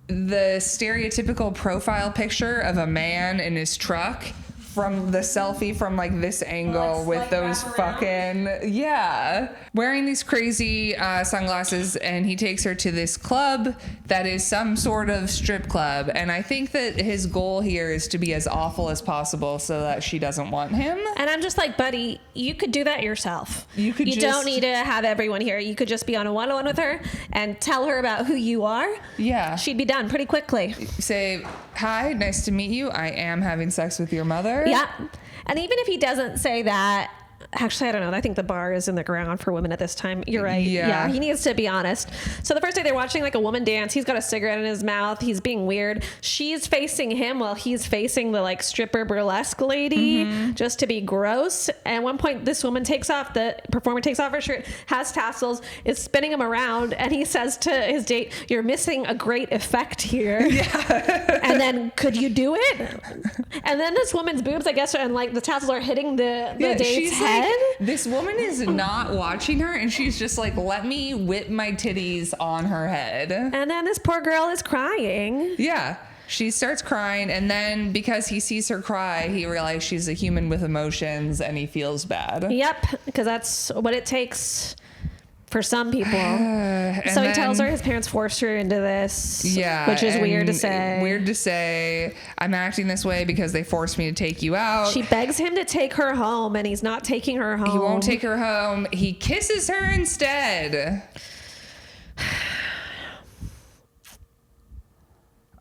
the stereotypical profile picture of a man in his truck from the selfie from like this angle with like those fucking wearing these crazy sunglasses, and he takes her to this club that is some sort of strip club, and I think that his goal here is to be as awful as possible so that she doesn't want him. And I'm just like, buddy, you could do that yourself. You don't need to have everyone here. You could just be on a one-on-one with her and tell her about who you are. Yeah, she'd be done pretty quickly. Say, hi, nice to meet you. I am having sex with your mother. Yeah. And even if he doesn't say that, actually, I don't know. I think the bar is in the ground for women at this time. You're right. Yeah. He needs to be honest. So the first day they're watching like a woman dance. He's got a cigarette in his mouth. He's being weird. She's facing him while he's facing the like stripper burlesque lady just to be gross. And at one point, the performer takes off her shirt, has tassels, is spinning him around. And he says to his date, you're missing a great effect here. Yeah. And then, could you do it? And then this woman's boobs, I guess, and like the tassels are hitting the date's head. This woman is not watching her, and she's just like, let me whip my titties on her head. And then this poor girl is crying. Yeah. She starts crying, and then because he sees her cry, he realizes she's a human with emotions, and he feels bad. Yep, because that's what it takes for some people. So he tells her his parents forced her into this. Yeah. Which is weird to say. Weird to say. I'm acting this way because they forced me to take you out. She begs him to take her home, and he's not taking her home. He won't take her home. He kisses her instead.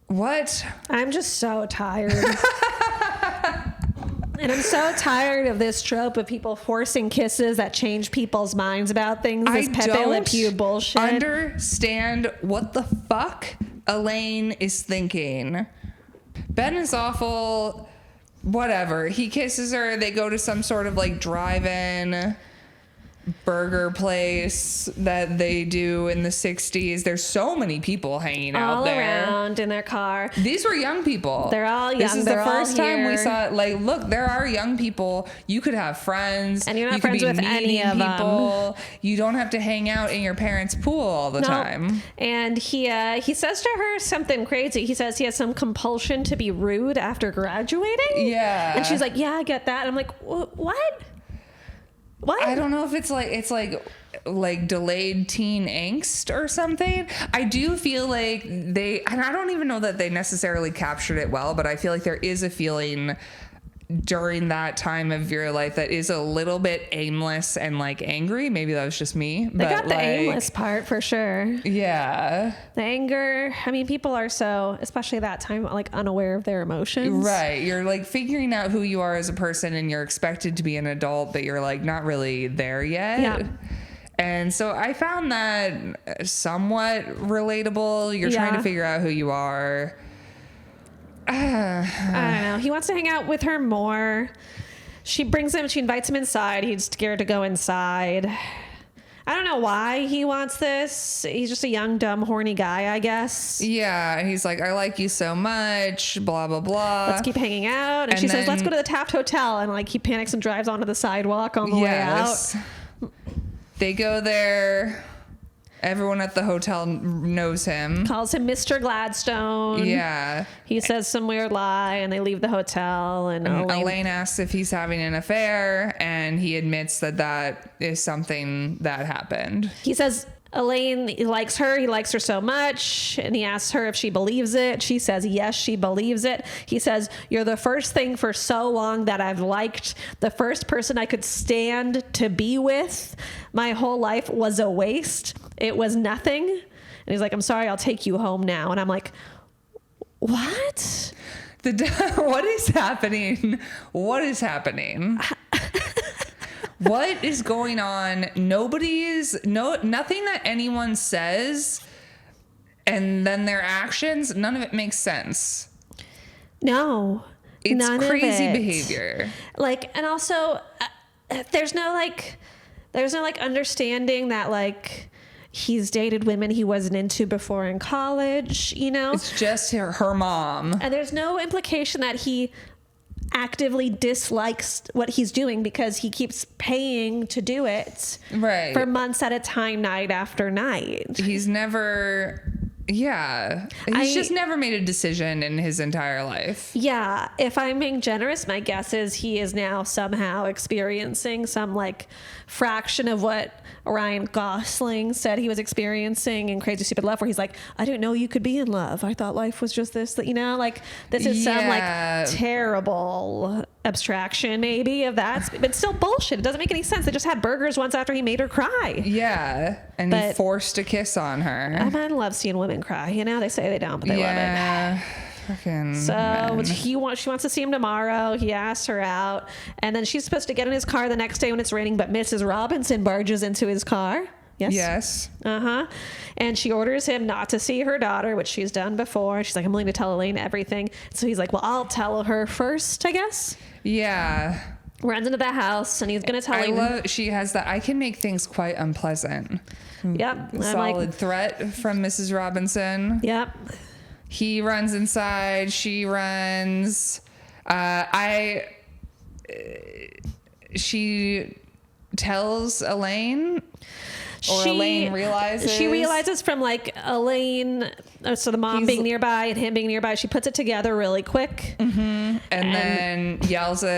What? I'm just so tired. And I'm so tired of this trope of people forcing kisses that change people's minds about things. This Pepe Le Pew bullshit. Understand what the fuck Elaine is thinking. Ben is awful. Whatever. He kisses her. They go to some sort of like drive-in burger place that they do in the 60s. There's so many people hanging out there. All around in their car. These were young people. They're all young. This is They're the first all time we here. saw, like, look, there are young people. You could have friends. And you're not you could friends be with any meeting of people. You don't have to hang out in your parents' pool all the time. And he says to her something crazy. He says he has some compulsion to be rude after graduating. Yeah. And she's like, yeah, I get that. I'm like, what? What? I don't know if it's like delayed teen angst or something. I do feel like and I don't even know that they necessarily captured it well, but I feel like there is a feeling during that time of your life that is a little bit aimless and like angry. Maybe that was just me. They got the aimless part for sure. Yeah. The anger. I mean, people are so, especially that time, like unaware of their emotions. Right. You're like figuring out who you are as a person, and you're expected to be an adult, but you're like not really there yet. Yeah. And so I found that somewhat relatable. You're trying to figure out who you are. I don't know. He wants to hang out with her more. She invites him inside. He's scared to go inside. I don't know why he wants this. He's just a young, dumb, horny guy, I guess. Yeah. And he's like, I like you so much, blah, blah, blah. Let's keep hanging out. And she says, let's go to the Taft Hotel. And like he panics and drives onto the sidewalk on the way out. They go there. Everyone at the hotel knows him. Calls him Mr. Gladstone. Yeah. He says some weird lie, and they leave the hotel. And Elaine asks if he's having an affair, and he admits that is something that happened. He says Elaine likes her. He likes her so much. And he asks her if she believes it. She says, yes, she believes it. He says, you're the first thing for so long that I've liked. The first person I could stand to be with. My whole life was a waste. It was nothing. And he's like, I'm sorry, I'll take you home now. And I'm like, what? What is happening? What is happening? What is going on? Nothing that anyone says and then their actions, none of it makes sense. No. It's crazy behavior. Like, and also there's no understanding that like he's dated women he wasn't into before in college, you know? It's just her mom. And there's no implication that he actively dislikes what he's doing because he keeps paying to do it for months at a time, night after night. He's just never made a decision in his entire life. Yeah. If I'm being generous, my guess is he is now somehow experiencing some like fraction of what Ryan Gosling said he was experiencing in Crazy Stupid Love, where he's like, I didn't know you could be in love. I thought life was just this, you know, like this is some like terrible abstraction maybe of that, but still bullshit. It doesn't make any sense. They just had burgers once after he made her cry. Yeah. And he forced a kiss on her. I love seeing women cry. You know, they say they don't, but they love it. So she wants to see him tomorrow. He asks her out, and then she's supposed to get in his car the next day when it's raining, but Mrs. Robinson barges into his car. Yes. And she orders him not to see her daughter, which she's done before. She's like, I'm willing to tell Elaine everything. So he's like, well, I'll tell her first, I guess. Yeah. Runs into the house, and he's going to tell Elaine. She has that I can make things quite unpleasant. Yep. Solid threat from Mrs. Robinson. Yep. He runs inside. She runs. She tells Elaine. Elaine realizes. She realizes from like Elaine, so the mom being nearby and him being nearby, she puts it together really quick. Mm-hmm. And then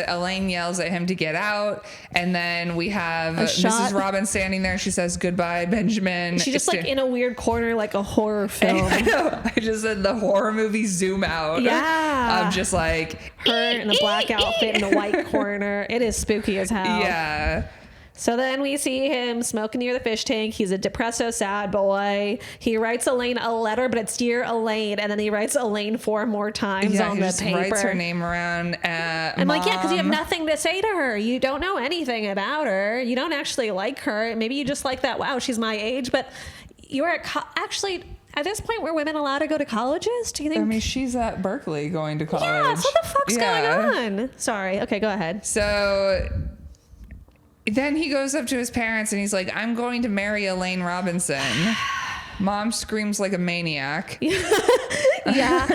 Elaine yells at him to get out. And then we have Mrs. Robin standing there and she says, "Goodbye, Benjamin." She just like in a weird corner, like a horror film. I know. I just said the horror movie zoom out. Yeah. Of just like her in a black outfit in a white corner. It is spooky as hell. Yeah. So then we see him smoking near the fish tank. He's a depresso sad boy. He writes Elaine a letter, but it's "Dear Elaine," and then he writes Elaine 4 more times on the paper. Writes her name around. I'm like, yeah, because you have nothing to say to her. You don't know anything about her. You don't actually like her. Maybe you just like that. Wow, she's my age, but you're actually. At this point, were women allowed to go to colleges? Do you think? I mean, she's at Berkeley going to college. Yeah, so what the fuck's going on? Sorry. Okay, go ahead. So then he goes up to his parents and he's like, "I'm going to marry Elaine Robinson." Mom screams like a maniac. Yeah.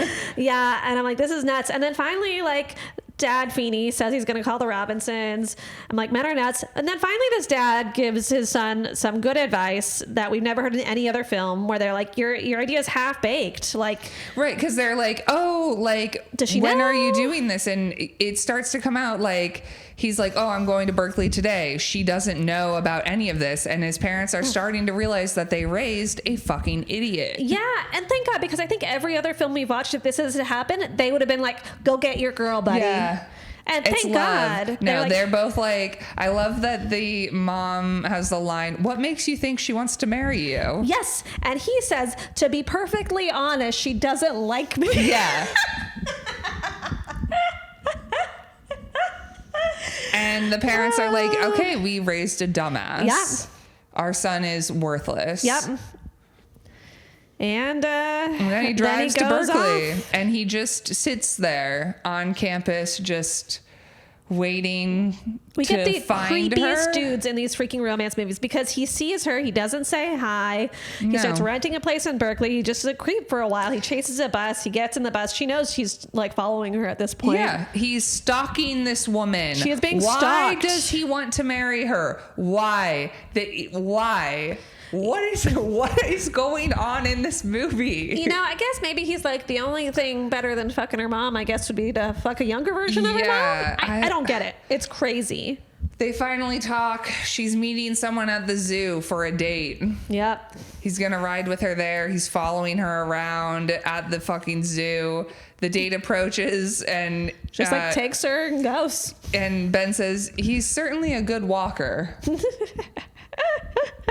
And I'm like, this is nuts. And then finally, like, Dad Feeney says he's going to call the Robinsons. I'm like, men are nuts. And then finally this dad gives his son some good advice that we've never heard in any other film, where they're like, your idea is half baked. Like, right. Because they're like, oh, like, does she when know? are you doing this? And it starts to come out like, he's like, "Oh, I'm going to Berkeley today." She doesn't know about any of this. And his parents are starting to realize that they raised a fucking idiot. Yeah. And thank God, because I think every other film we've watched, if this has happened, they would have been like, "Go get your girl, buddy." Yeah. And thank God. No, they're both like, I love that the mom has the line, "What makes you think she wants to marry you?" Yes. And he says, "To be perfectly honest, she doesn't like me." Yeah. And the parents are like, "Okay, we raised a dumbass. Yeah. Our son is worthless." Yep. And then he drives to goes Berkeley off. and he just sits there on campus just waiting We to get the find creepiest her. dudes in these freaking romance movies, because he sees her, he doesn't say hi. He No. starts renting a place in Berkeley. He just is a creep for a while. He chases a bus. He gets in the bus. She knows he's like following her at this point. Yeah, he's stalking this woman. She is being Why stalked. does he want to marry her? Why? Why? What is going on in this movie? You know, I guess maybe he's like, the only thing better than fucking her mom, I guess, would be to fuck a younger version of her mom. I don't get it. It's crazy. They finally talk. She's meeting someone at the zoo for a date. Yep. He's gonna ride with her there. He's following her around at the fucking zoo. The date approaches and Just like takes her and goes. And Ben says, "He's certainly a good walker."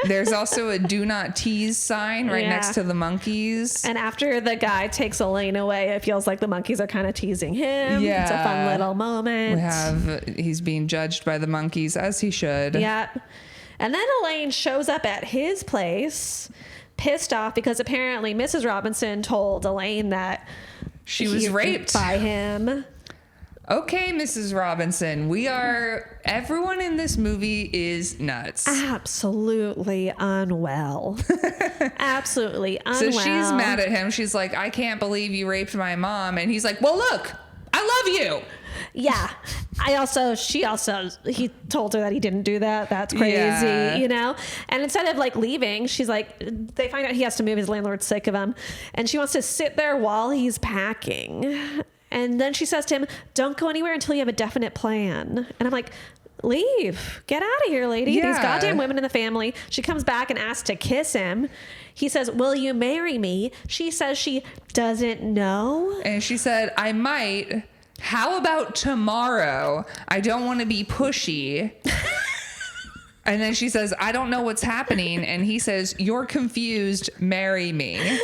There's also a "Do not tease" sign right next to the monkeys. And after the guy takes Elaine away, it feels like the monkeys are kind of teasing him. Yeah. It's a fun little moment. He's being judged by the monkeys, as he should. Yeah. And then Elaine shows up at his place, pissed off because apparently Mrs. Robinson told Elaine that she was raped by him. Okay, Mrs. Robinson, everyone in this movie is nuts. Absolutely unwell. Absolutely unwell. So she's mad at him. She's like, "I can't believe you raped my mom." And he's like, "Well, look, I love you." Yeah. He told her that he didn't do that. That's crazy, you know? And instead of like leaving, she's like, they find out he has to move. His landlord's sick of him. And she wants to sit there while he's packing. And then she says to him, "Don't go anywhere until you have a definite plan." And I'm like, leave. Get out of here, lady. Yeah. These goddamn women in the family. She comes back and asks to kiss him. He says, "Will you marry me?" She says she doesn't know. And she said, "I might. How about tomorrow? I don't want to be pushy." And then she says, "I don't know what's happening." And he says, "You're confused. Marry me."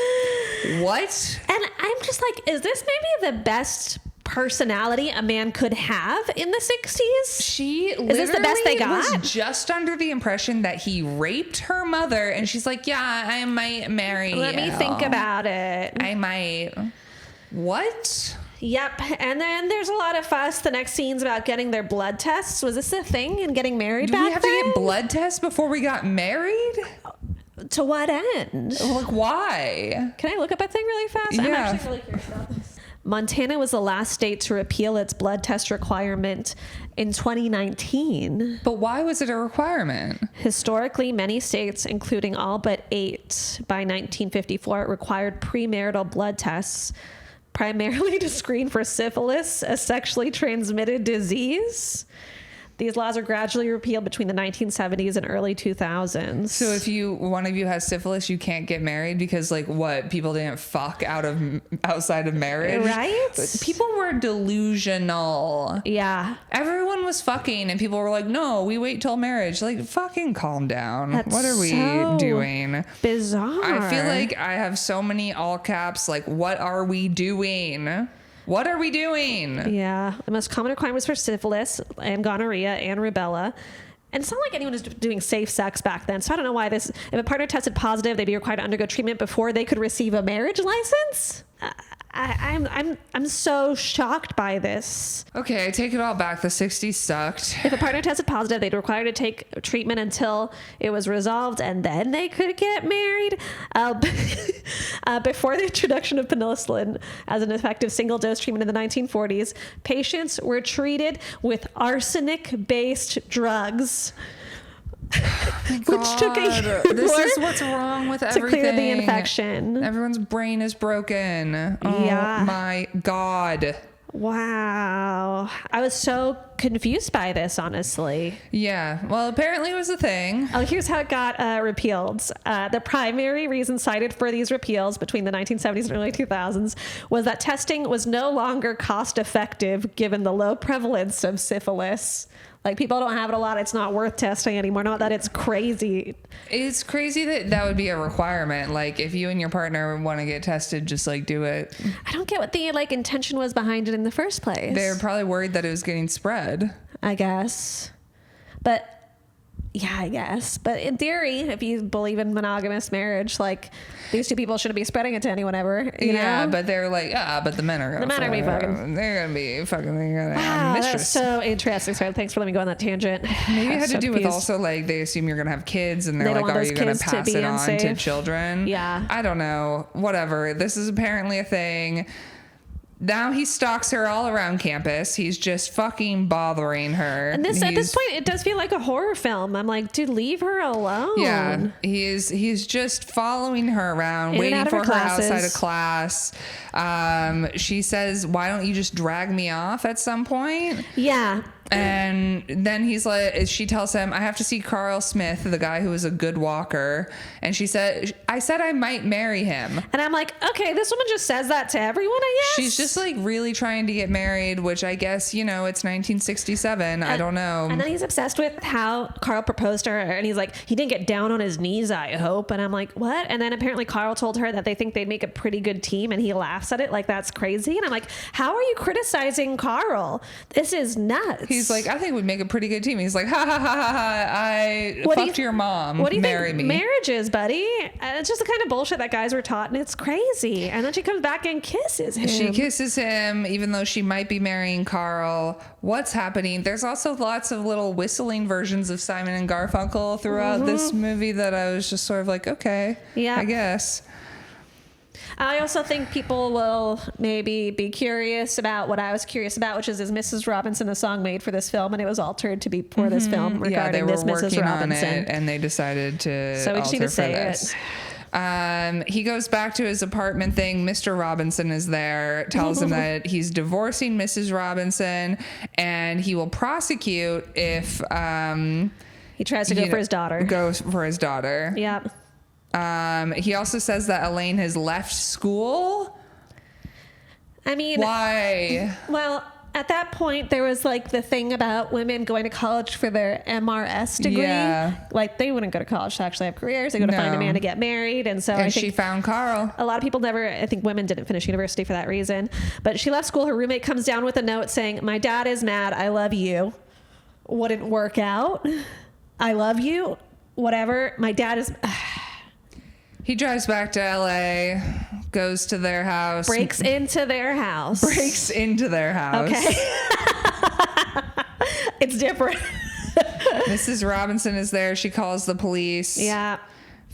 What? And I'm just like, is this maybe the best personality a man could have in the 60s? She is this the best they got? Was just under the impression that he raped her mother, and she's like, "Yeah, I might marry Let me think about it. I might." What? Yep. And then there's a lot of fuss. The next scene's about getting their blood tests. Was this a thing and getting married back then? Do we have to get blood tests before we got married? To what end? Like, why? Can I look up a thing really fast? Yeah. I'm actually really curious about this. Montana was the last state to repeal its blood test requirement in 2019. But why was it a requirement? Historically, many states, including all but 8 by 1954, required premarital blood tests, primarily to screen for syphilis, a sexually transmitted disease. These laws are gradually repealed between the 1970s and early 2000s. So if one of you has syphilis, you can't get married because, like, what? People didn't fuck outside of marriage? Right? People were delusional. Yeah. Everyone was fucking and people were like, no, we wait till marriage. Like, fucking calm down. That's what are we so doing? Bizarre. I feel like I have so many all caps, like, what are we doing? What are we doing? Yeah. The most common requirements for syphilis and gonorrhea and rubella. And it's not like anyone was doing safe sex back then. So I don't know why if a partner tested positive, they'd be required to undergo treatment before they could receive a marriage license. I'm so shocked by this. Okay, I take it all back. The 60s sucked. If a partner tested positive, they'd be required to take treatment until it was resolved, and then they could get married. Before the introduction of penicillin as an effective single-dose treatment in the 1940s, patients were treated with arsenic-based drugs. Which took a year this is what's wrong with everything. To clear the infection. Everyone's brain is broken. Oh Yeah. my God. Wow. I was so confused by this, honestly. Yeah. Well, apparently it was a thing. Oh, here's how it got repealed. The primary reason cited for these repeals between the 1970s and early 2000s was that testing was no longer cost effective given the low prevalence of syphilis. Like, people don't have it a lot. It's not worth testing anymore. Not that it's crazy. It's crazy that would be a requirement. Like, if you and your partner want to get tested, just, like, do it. I don't get what the, like, intention was behind it in the first place. They're probably worried that it was getting spread. I guess. But, yeah, I guess. But in theory, if you believe in monogamous marriage, like, these two people shouldn't be spreading it to anyone ever. You know? But they're like, but the men are going to The men are gonna be fucking. They're going to be fucking. They're going to have Wow, mistress. that's so interesting. So thanks for letting me go on that tangent. Maybe it had So to do with confused. also, like, they assume you're going to have kids and they're They don't like, want are those you going kids to to pass be it on to unsafe. children? Yeah. I don't know. Whatever. This is apparently a thing. Now he stalks her all around campus. He's just fucking bothering her. And at this point, it does feel like a horror film. I'm like, dude, leave her alone. Yeah, he's just following her around, waiting for her outside of class. She says, "Why don't you just drag me off at some point?" Yeah. And then she tells him, I have to see Carl Smith, the guy who is a good walker. And she said, I said I might marry him. And I'm like, okay, this woman just says that to everyone, I guess. She's just, like, really trying to get married, which I guess, it's 1967. I don't know. And then he's obsessed with how Carl proposed to her. And he's like, he didn't get down on his knees, I hope. And I'm like, what? And then apparently Carl told her that they think they'd make a pretty good team. And he laughs at it like that's crazy. And I'm like, how are you criticizing Carl? This is nuts. He's like, I think we'd make a pretty good team. He's like, ha ha ha ha ha. I fucked your mom. What do you Marry think me. marriage is, buddy? And it's just the kind of bullshit that guys were taught, and it's crazy. And then she comes back and kisses him. She kisses him, even though she might be marrying Carl. What's happening? There's also lots of little whistling versions of Simon and Garfunkel throughout this movie that I was just sort of like, okay, yeah, I guess. I also think people will maybe be curious about what I was curious about, which is Mrs. Robinson a song made for this film, and it was altered to be for this film regarding this Mrs. Robinson. On it, and they decided to so we just need to say this. It. He goes back to his apartment thing. Mr. Robinson is there, tells him that he's divorcing Mrs. Robinson, and he will prosecute if he tries to go for his daughter. Goes for his daughter. Yep. He also says that Elaine has left school. I mean, why? Well, at that point, there was like the thing about women going to college for their MRS degree. Yeah. Like, they wouldn't go to college to actually have careers. They go to find a man to get married. And so I think she found Carl. A lot of people I think women didn't finish university for that reason. But she left school. Her roommate comes down with a note saying, my dad is mad. I love you. Wouldn't work out. I love you. Whatever. My dad is... He drives back to LA, goes to their house. Breaks into their house. Okay. It's different. Mrs. Robinson is there. She calls the police. Yeah.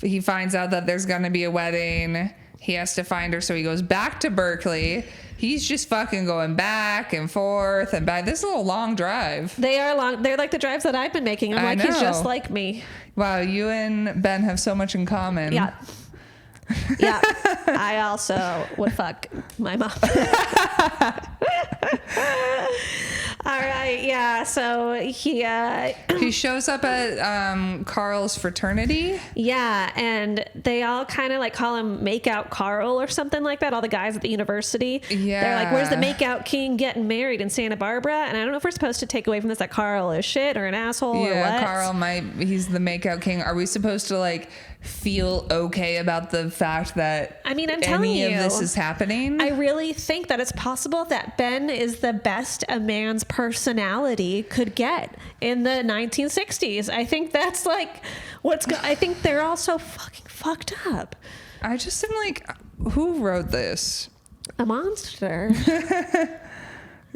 He finds out that there's going to be a wedding. He has to find her, so he goes back to Berkeley. He's just fucking going back and forth and back. This is a little long drive. They are long. They're like the drives that I've been making. I'm like, he's just like me. Wow, you and Ben have so much in common. Yeah. Yeah. I also would fuck my mom. All right, yeah. So he shows up at Carl's fraternity. Yeah, and they all kind of like call him Makeout Carl or something like that. All the guys at the university. Yeah. They're like, "Where's the Makeout King getting married in Santa Barbara?" And I don't know if we're supposed to take away from this that Carl is shit or an asshole or what. Yeah, Carl he's the Makeout King. Are we supposed to like feel okay about the fact that I'm telling you, of this is happening? I really think that it's possible that Ben is the best a man's personality could get in the 1960s. I think that's like I think they're all so fucking fucked up. I just am like, who wrote this? A monster.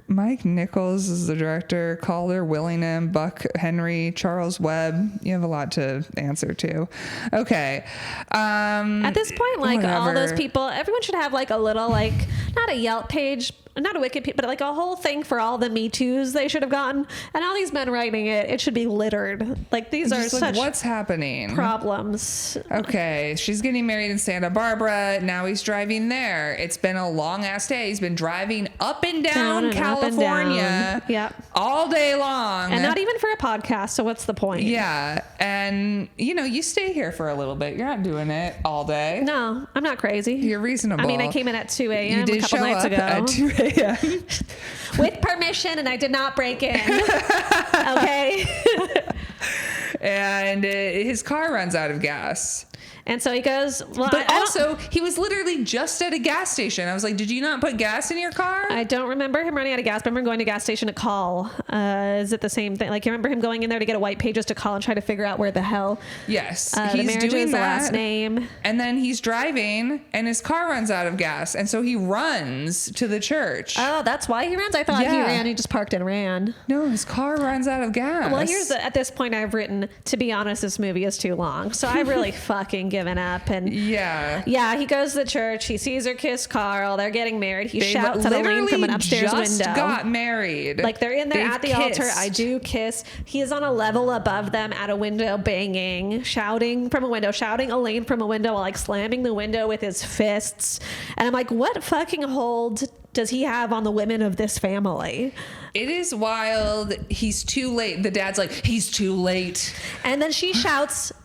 Mike Nichols is the director, Calder, Willingham, Buck Henry, Charles Webb. You have a lot to answer to. Okay. At this point, like whatever. All those people, everyone should have like a little, like, not a Yelp page, not a Wikipedia, but like a whole thing for all the Me Too's they should have gotten. And all these men writing it should be littered. Like these are such what's happening? Problems. Okay, she's getting married in Santa Barbara. Now he's driving there. It's been a long ass day. He's been driving up and down California, all day long, and not even for a podcast. So what's the point? Yeah, and you stay here for a little bit. You're not doing it all day. No, I'm not crazy. You're reasonable. I mean, I came in at 2 a.m. You did a couple show nights up ago. At 2 a.m. With permission, and I did not break in. Okay. And his car runs out of gas. And so he goes, well, but also he was literally just at a gas station. I was like, did you not put gas in your car? I don't remember him running out of gas, but I remember going to a gas station to call. Is it the same thing? Like, you remember him going in there to get a white pages to call and try to figure out where the hell he's the doing the last name. And then he's driving and his car runs out of gas. And so he runs to the church. Oh, that's why he runs? I thought he ran. He just parked and ran. No, his car runs out of gas. Well, at this point I've written, to be honest, this movie is too long. So I've really fucking given up. And yeah, he goes to the church. He sees her kiss Carl. They're getting married. He shouts at Elaine from an upstairs window. Got married. Like they're in there at the altar. kissed. I do kiss. He is on a level above them at a window, banging, shouting from a window, shouting Elaine from a window, while like slamming the window with his fists. And I'm like, what fucking hold does he have on the women of this family? It is wild. He's too late. The dad's like, he's too late. And then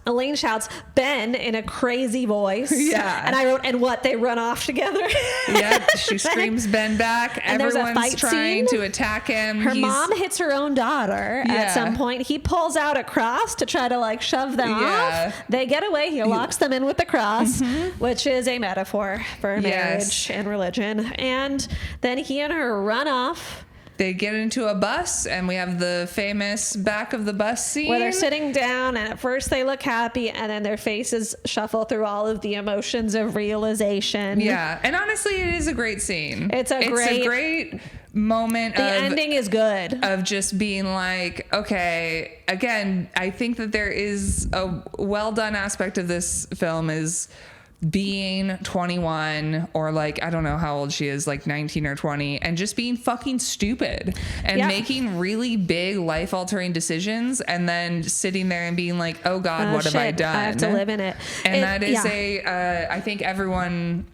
Elaine shouts, Ben, in a crazy voice. Yeah. And I wrote, and what? They run off together. Yep. She screams Ben back. And everyone's trying to attack him. Her mom hits her own daughter at some point. He pulls out a cross to try to like shove them off. They get away. He locks them in with the cross, which is a metaphor for marriage and religion. And then he and her run off. They get into a bus, and we have the famous back of the bus scene where they're sitting down, and at first they look happy, and then their faces shuffle through all of the emotions of realization. Yeah, and honestly, it is a great scene. It's a great moment. The ending is good. Of just being like, okay, again, I think that there is a well done aspect of this film is being 21 or like, I don't know how old she is, like 19 or 20, and just being fucking stupid and making really big life altering decisions, and then sitting there and being like, oh God, what have I done? I have to live in it. And that is I think everyone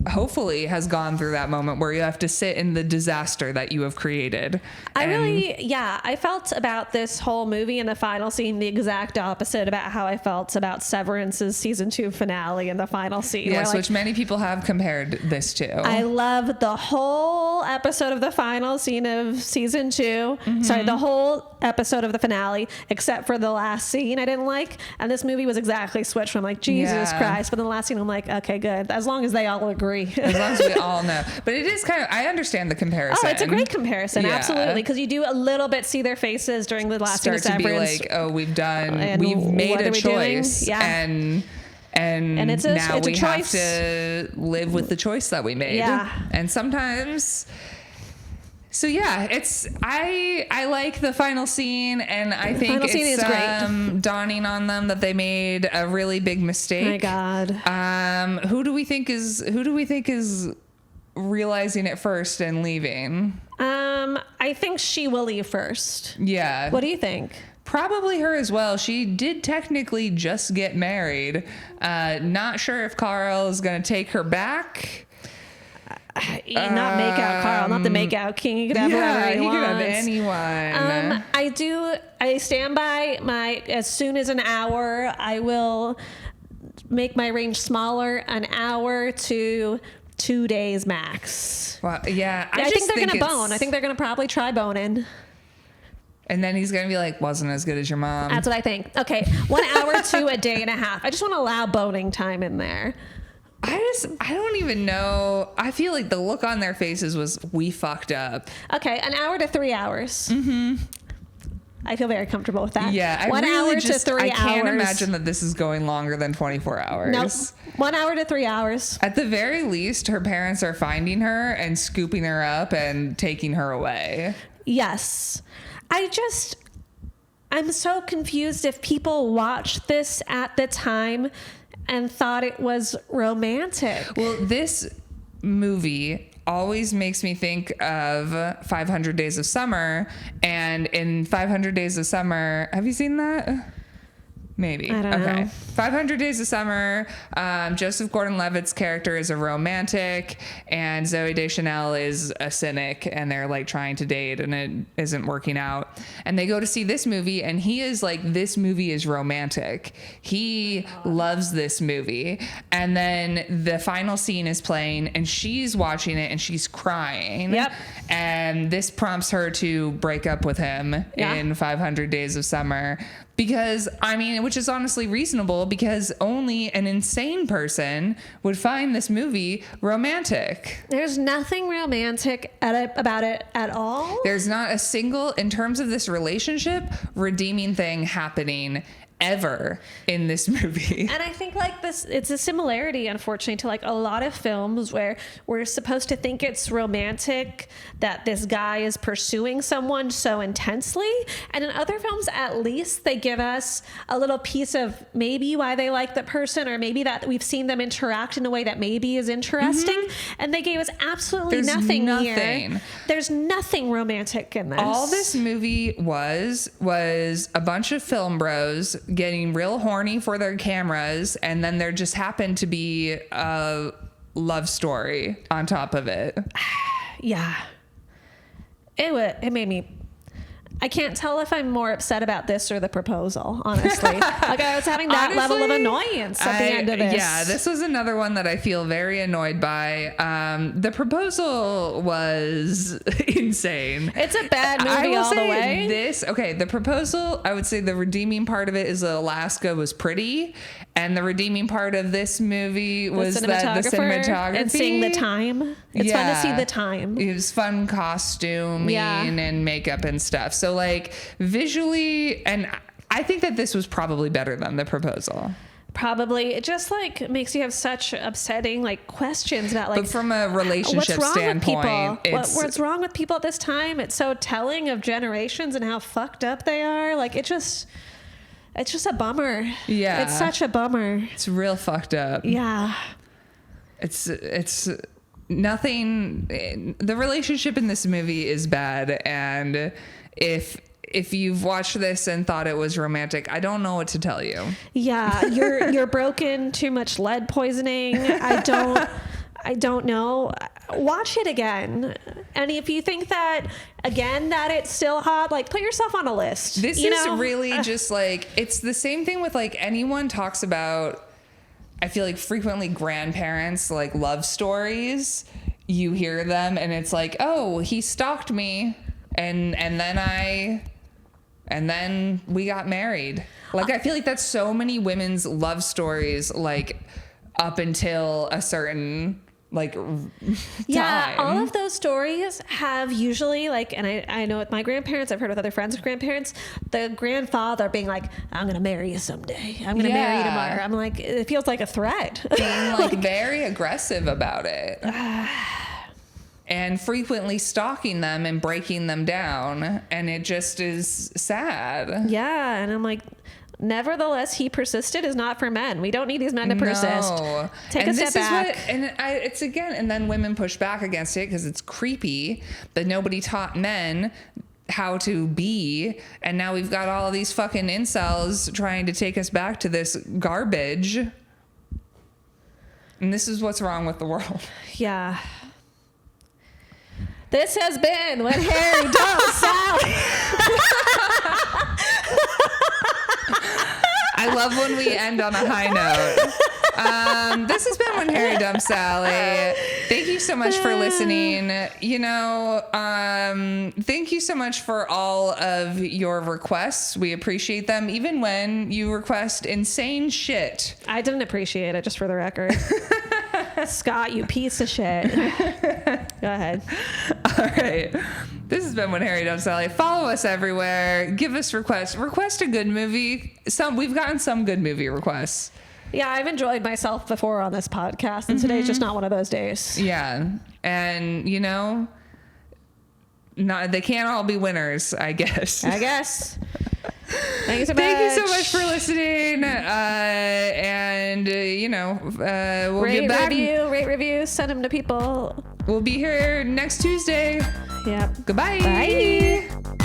hopefully has gone through that moment where you have to sit in the disaster that you have created. I felt about this whole movie and the final scene the exact opposite about how I felt about Severance's season 2 finale and the final scene. Yes, which many people have compared this to. I love the whole episode of the final scene of season 2. Sorry, the whole episode of the finale, except for the last scene I didn't like. And this movie was exactly switched. I'm like, Jesus Christ. But in the last scene, I'm like, okay, good. As long as they all agree. As long as we all know. But it is kind of, I understand the comparison. Oh, it's a great comparison. Yeah. Absolutely. Because you do a little bit see their faces during the last scene of Severance. Start to be like, oh, we've made a choice. Yeah. And now we have to live with the choice that we made. Yeah. And sometimes So yeah, I like the final scene, and I think it's dawning on them that they made a really big mistake. Oh my God. Who do we think is realizing it first and leaving? I think she will leave first. Yeah. What do you think? Probably her as well. She did technically just get married. Not sure if Carl is going to take her back. Not make out Carl, not the make out king. He could have whoever he wants. Could have anyone. I stand by my, as soon as an hour, I will make my range smaller, an hour to 2 days max. Well, yeah. I think they're going to bone. I think they're going to probably try boning. And then he's going to be like, wasn't as good as your mom. That's what I think. Okay. 1 hour to a day and a half. I just want to allow boning time in there. I don't even know. I feel like the look on their faces was, we fucked up. Okay. An hour to 3 hours. Mm-hmm. I feel very comfortable with that. Yeah. 1 hour to 3 hours. I can't imagine that this is going longer than 24 hours. Nope. 1 hour to 3 hours. At the very least, her parents are finding her and scooping her up and taking her away. Yes. I'm so confused if people watched this at the time and thought it was romantic. Well, this movie always makes me think of 500 Days of Summer. And in 500 Days of Summer, have you seen that? Maybe. I don't know. 500 Days of Summer. Joseph Gordon-Levitt's character is a romantic, and Zooey Deschanel is a cynic, and they're like trying to date, and it isn't working out. And they go to see this movie, and he is like, this movie is romantic. He loves this movie. And then the final scene is playing, and she's watching it, and she's crying. Yep. And this prompts her to break up with him in 500 Days of Summer. Because, I mean, which is honestly reasonable, because only an insane person would find this movie romantic. There's nothing romantic about it at all. There's not a single, in terms of this relationship, redeeming thing happening ever in this movie. And I think like this, it's a similarity, unfortunately, to like a lot of films where we're supposed to think it's romantic, that this guy is pursuing someone so intensely. And in other films, at least they give us a little piece of maybe why they like the person, or maybe that we've seen them interact in a way that maybe is interesting. Mm-hmm. And they gave us absolutely nothing here. There's nothing romantic in this. All this movie was a bunch of film bros getting real horny for their cameras, and then there just happened to be a love story on top of it. Yeah. It made me, I can't tell if I'm more upset about this or the proposal, honestly. Like I was having that level of annoyance at the end of this. Yeah, this was another one that I feel very annoyed by. The proposal was insane. It's a bad movie all the way. The proposal, I would say the redeeming part of it is that Alaska was pretty. And the redeeming part of this movie was that the cinematography. And seeing the time. It's fun to see the time. It was fun costuming and makeup and stuff. So like visually, and I think that this was probably better than the proposal. Probably. It just like makes you have such upsetting like questions about like, but from a relationship standpoint, what's wrong with people at this time? It's so telling of generations and how fucked up they are. Like it's just a bummer. Yeah. It's such a bummer. It's real fucked up. Yeah. It's nothing. The relationship in this movie is bad. And if you've watched this and thought it was romantic, I don't know what to tell you. Yeah. You're broken, too much lead poisoning. I don't know. Watch it again. And if you think that, again, that it's still hot, like put yourself on a list. This is really just like, it's the same thing with like anyone talks about, I feel like frequently grandparents, like love stories, you hear them and it's like, oh, he stalked me and then we got married. Like, I feel like that's so many women's love stories, like up until a certain like time. All of those stories have usually like, and I know with my grandparents, I've heard with other friends of grandparents, the grandfather being like, I'm gonna marry you someday, I'm gonna marry you tomorrow. I'm like, it feels like a threat. Being like very aggressive about it. and frequently stalking them and breaking them down. And it just is sad. Yeah. And I'm like, nevertheless, he persisted is not for men. We don't need these men to persist. No. Take and a step back. It's again, and then women push back against it because it's creepy that nobody taught men how to be. And now we've got all of these fucking incels trying to take us back to this garbage. And this is what's wrong with the world. Yeah. This has been When Harry Dumped Sally. I love when we end on a high note. This has been When Harry Dumped Sally. Thank you so much for listening. You know, thank you so much for all of your requests. We appreciate them, even when you request insane shit. I didn't appreciate it, just for the record. Scott, you piece of shit. Go ahead. All right. This has been When Harry Dumped Sally. Follow us everywhere. Give us requests. Request a good movie. We've gotten some good movie requests. Yeah, I've enjoyed myself before on this podcast, and today's just not one of those days. Yeah. And, you know, they can't all be winners, I guess. Thank you so much. Thank you so much for listening. You know, we'll get back. Rate, review, send them to people. We'll be here next Tuesday. Yep. Goodbye. Bye.